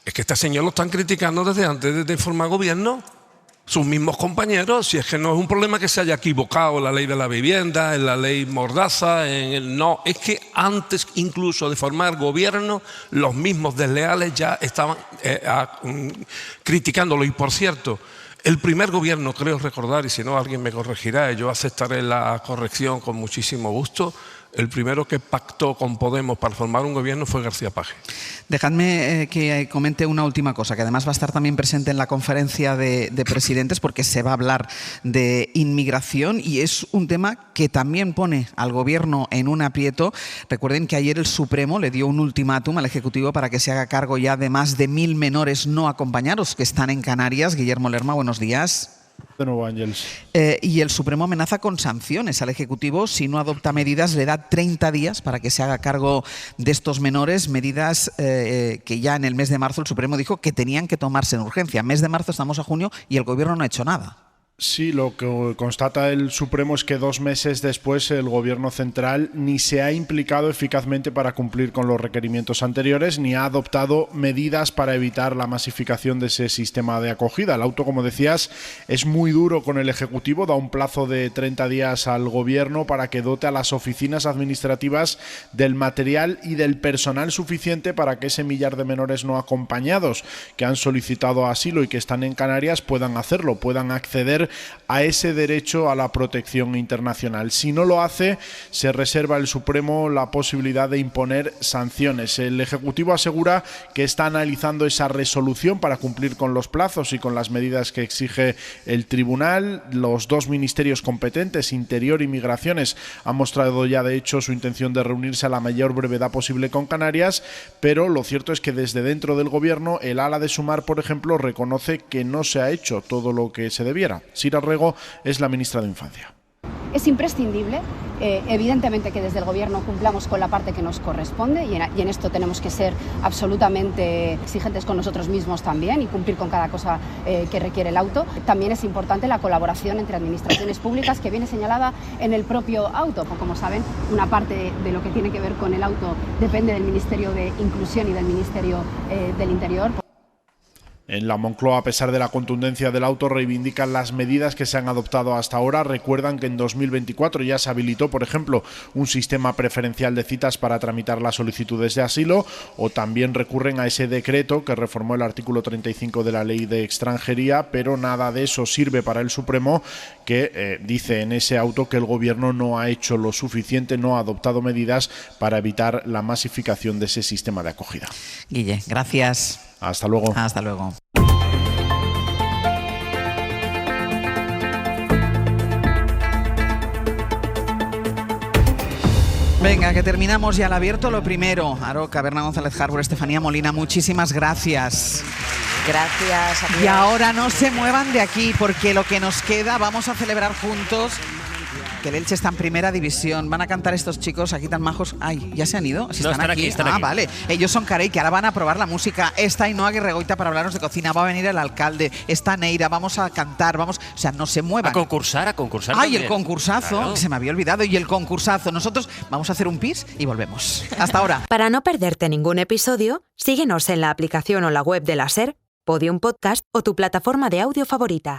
E: es que este señor lo están criticando desde antes de formar gobierno. Sus mismos compañeros, si es que no es un problema que se haya equivocado en la ley de la vivienda, en la ley Mordaza, no, es que antes incluso de formar gobierno, los mismos desleales ya estaban criticándolo. Y por cierto, el primer gobierno, creo recordar, y si no alguien me corregirá, yo aceptaré la corrección con muchísimo gusto, el primero que pactó con Podemos para formar un gobierno fue García Paje.
C: Dejadme que comente una última cosa, que además va a estar también presente en la conferencia de presidentes, porque se va a hablar de inmigración y es un tema que también pone al gobierno en un aprieto. Recuerden que ayer el Supremo le dio un ultimátum al Ejecutivo para que se haga cargo ya de más de 1.000 menores no acompañados que están en Canarias. Guillermo Lerma, buenos días.
N: De nuevo, Ángeles.
C: Y el Supremo amenaza con sanciones al Ejecutivo si no adopta medidas. Le da 30 días para que se haga cargo de estos menores, medidas que ya en el mes de marzo el Supremo dijo que tenían que tomarse en urgencia. Mes de marzo, estamos a junio y el Gobierno no ha hecho nada.
N: Sí, lo que constata el Supremo es que 2 meses después el Gobierno central ni se ha implicado eficazmente para cumplir con los requerimientos anteriores ni ha adoptado medidas para evitar la masificación de ese sistema de acogida. El auto, como decías, es muy duro con el Ejecutivo, da un plazo de 30 días al Gobierno para que dote a las oficinas administrativas del material y del personal suficiente para que ese millar de menores no acompañados que han solicitado asilo y que están en Canarias puedan hacerlo, puedan acceder a ese derecho a la protección internacional. Si no lo hace, se reserva el Supremo la posibilidad de imponer sanciones. El Ejecutivo asegura que está analizando esa resolución para cumplir con los plazos y con las medidas que exige el Tribunal. Los 2 ministerios competentes, Interior y Migraciones, han mostrado ya de hecho su intención de reunirse a la mayor brevedad posible con Canarias, pero lo cierto es que desde dentro del Gobierno el ala de Sumar, por ejemplo, reconoce que no se ha hecho todo lo que se debiera. Sira Rego es la ministra de Infancia.
K: Es imprescindible, evidentemente, que desde el Gobierno cumplamos con la parte que nos corresponde y en esto tenemos que ser absolutamente exigentes con nosotros mismos también y cumplir con cada cosa que requiere el auto. También es importante la colaboración entre administraciones públicas que viene señalada en el propio auto. Como saben, una parte de lo que tiene que ver con el auto depende del Ministerio de Inclusión y del Ministerio del Interior.
N: En la Moncloa, a pesar de la contundencia del auto, reivindican las medidas que se han adoptado hasta ahora. Recuerdan que en 2024 ya se habilitó, por ejemplo, un sistema preferencial de citas para tramitar las solicitudes de asilo, o también recurren a ese decreto que reformó el artículo 35 de la Ley de Extranjería, pero nada de eso sirve para el Supremo, que dice en ese auto que el Gobierno no ha hecho lo suficiente, no ha adoptado medidas para evitar la masificación de ese sistema de acogida.
C: Guille, gracias.
N: Hasta luego.
C: Hasta luego. Venga, que terminamos ya el abierto. Lo primero, Aroca, Berna González Harbour, Estefanía Molina, muchísimas gracias.
D: Gracias.
C: Y ahora no se muevan de aquí, porque lo que nos queda, vamos a celebrar juntos que el Elche está en primera división. Van a cantar estos chicos aquí tan majos. Ay, ¿ya se han ido? Si
O: no,
C: están aquí.
O: Están aquí.
C: Vale. Ellos son Carey, que ahora van a probar la música. Está Ainhoa Guerregoita para hablarnos de cocina. Va a venir el alcalde. Está Neira. Vamos a cantar. Vamos. O sea, no se muevan.
O: A concursar.
C: Ay,
O: También.
C: el concursazo.
O: Claro.
C: Se me había olvidado. Y el concursazo. Nosotros vamos a hacer un pis y volvemos. Hasta ahora.
A: Para no perderte ningún episodio, síguenos en la aplicación o la web de la SER, Podium Podcast o tu plataforma de audio favorita.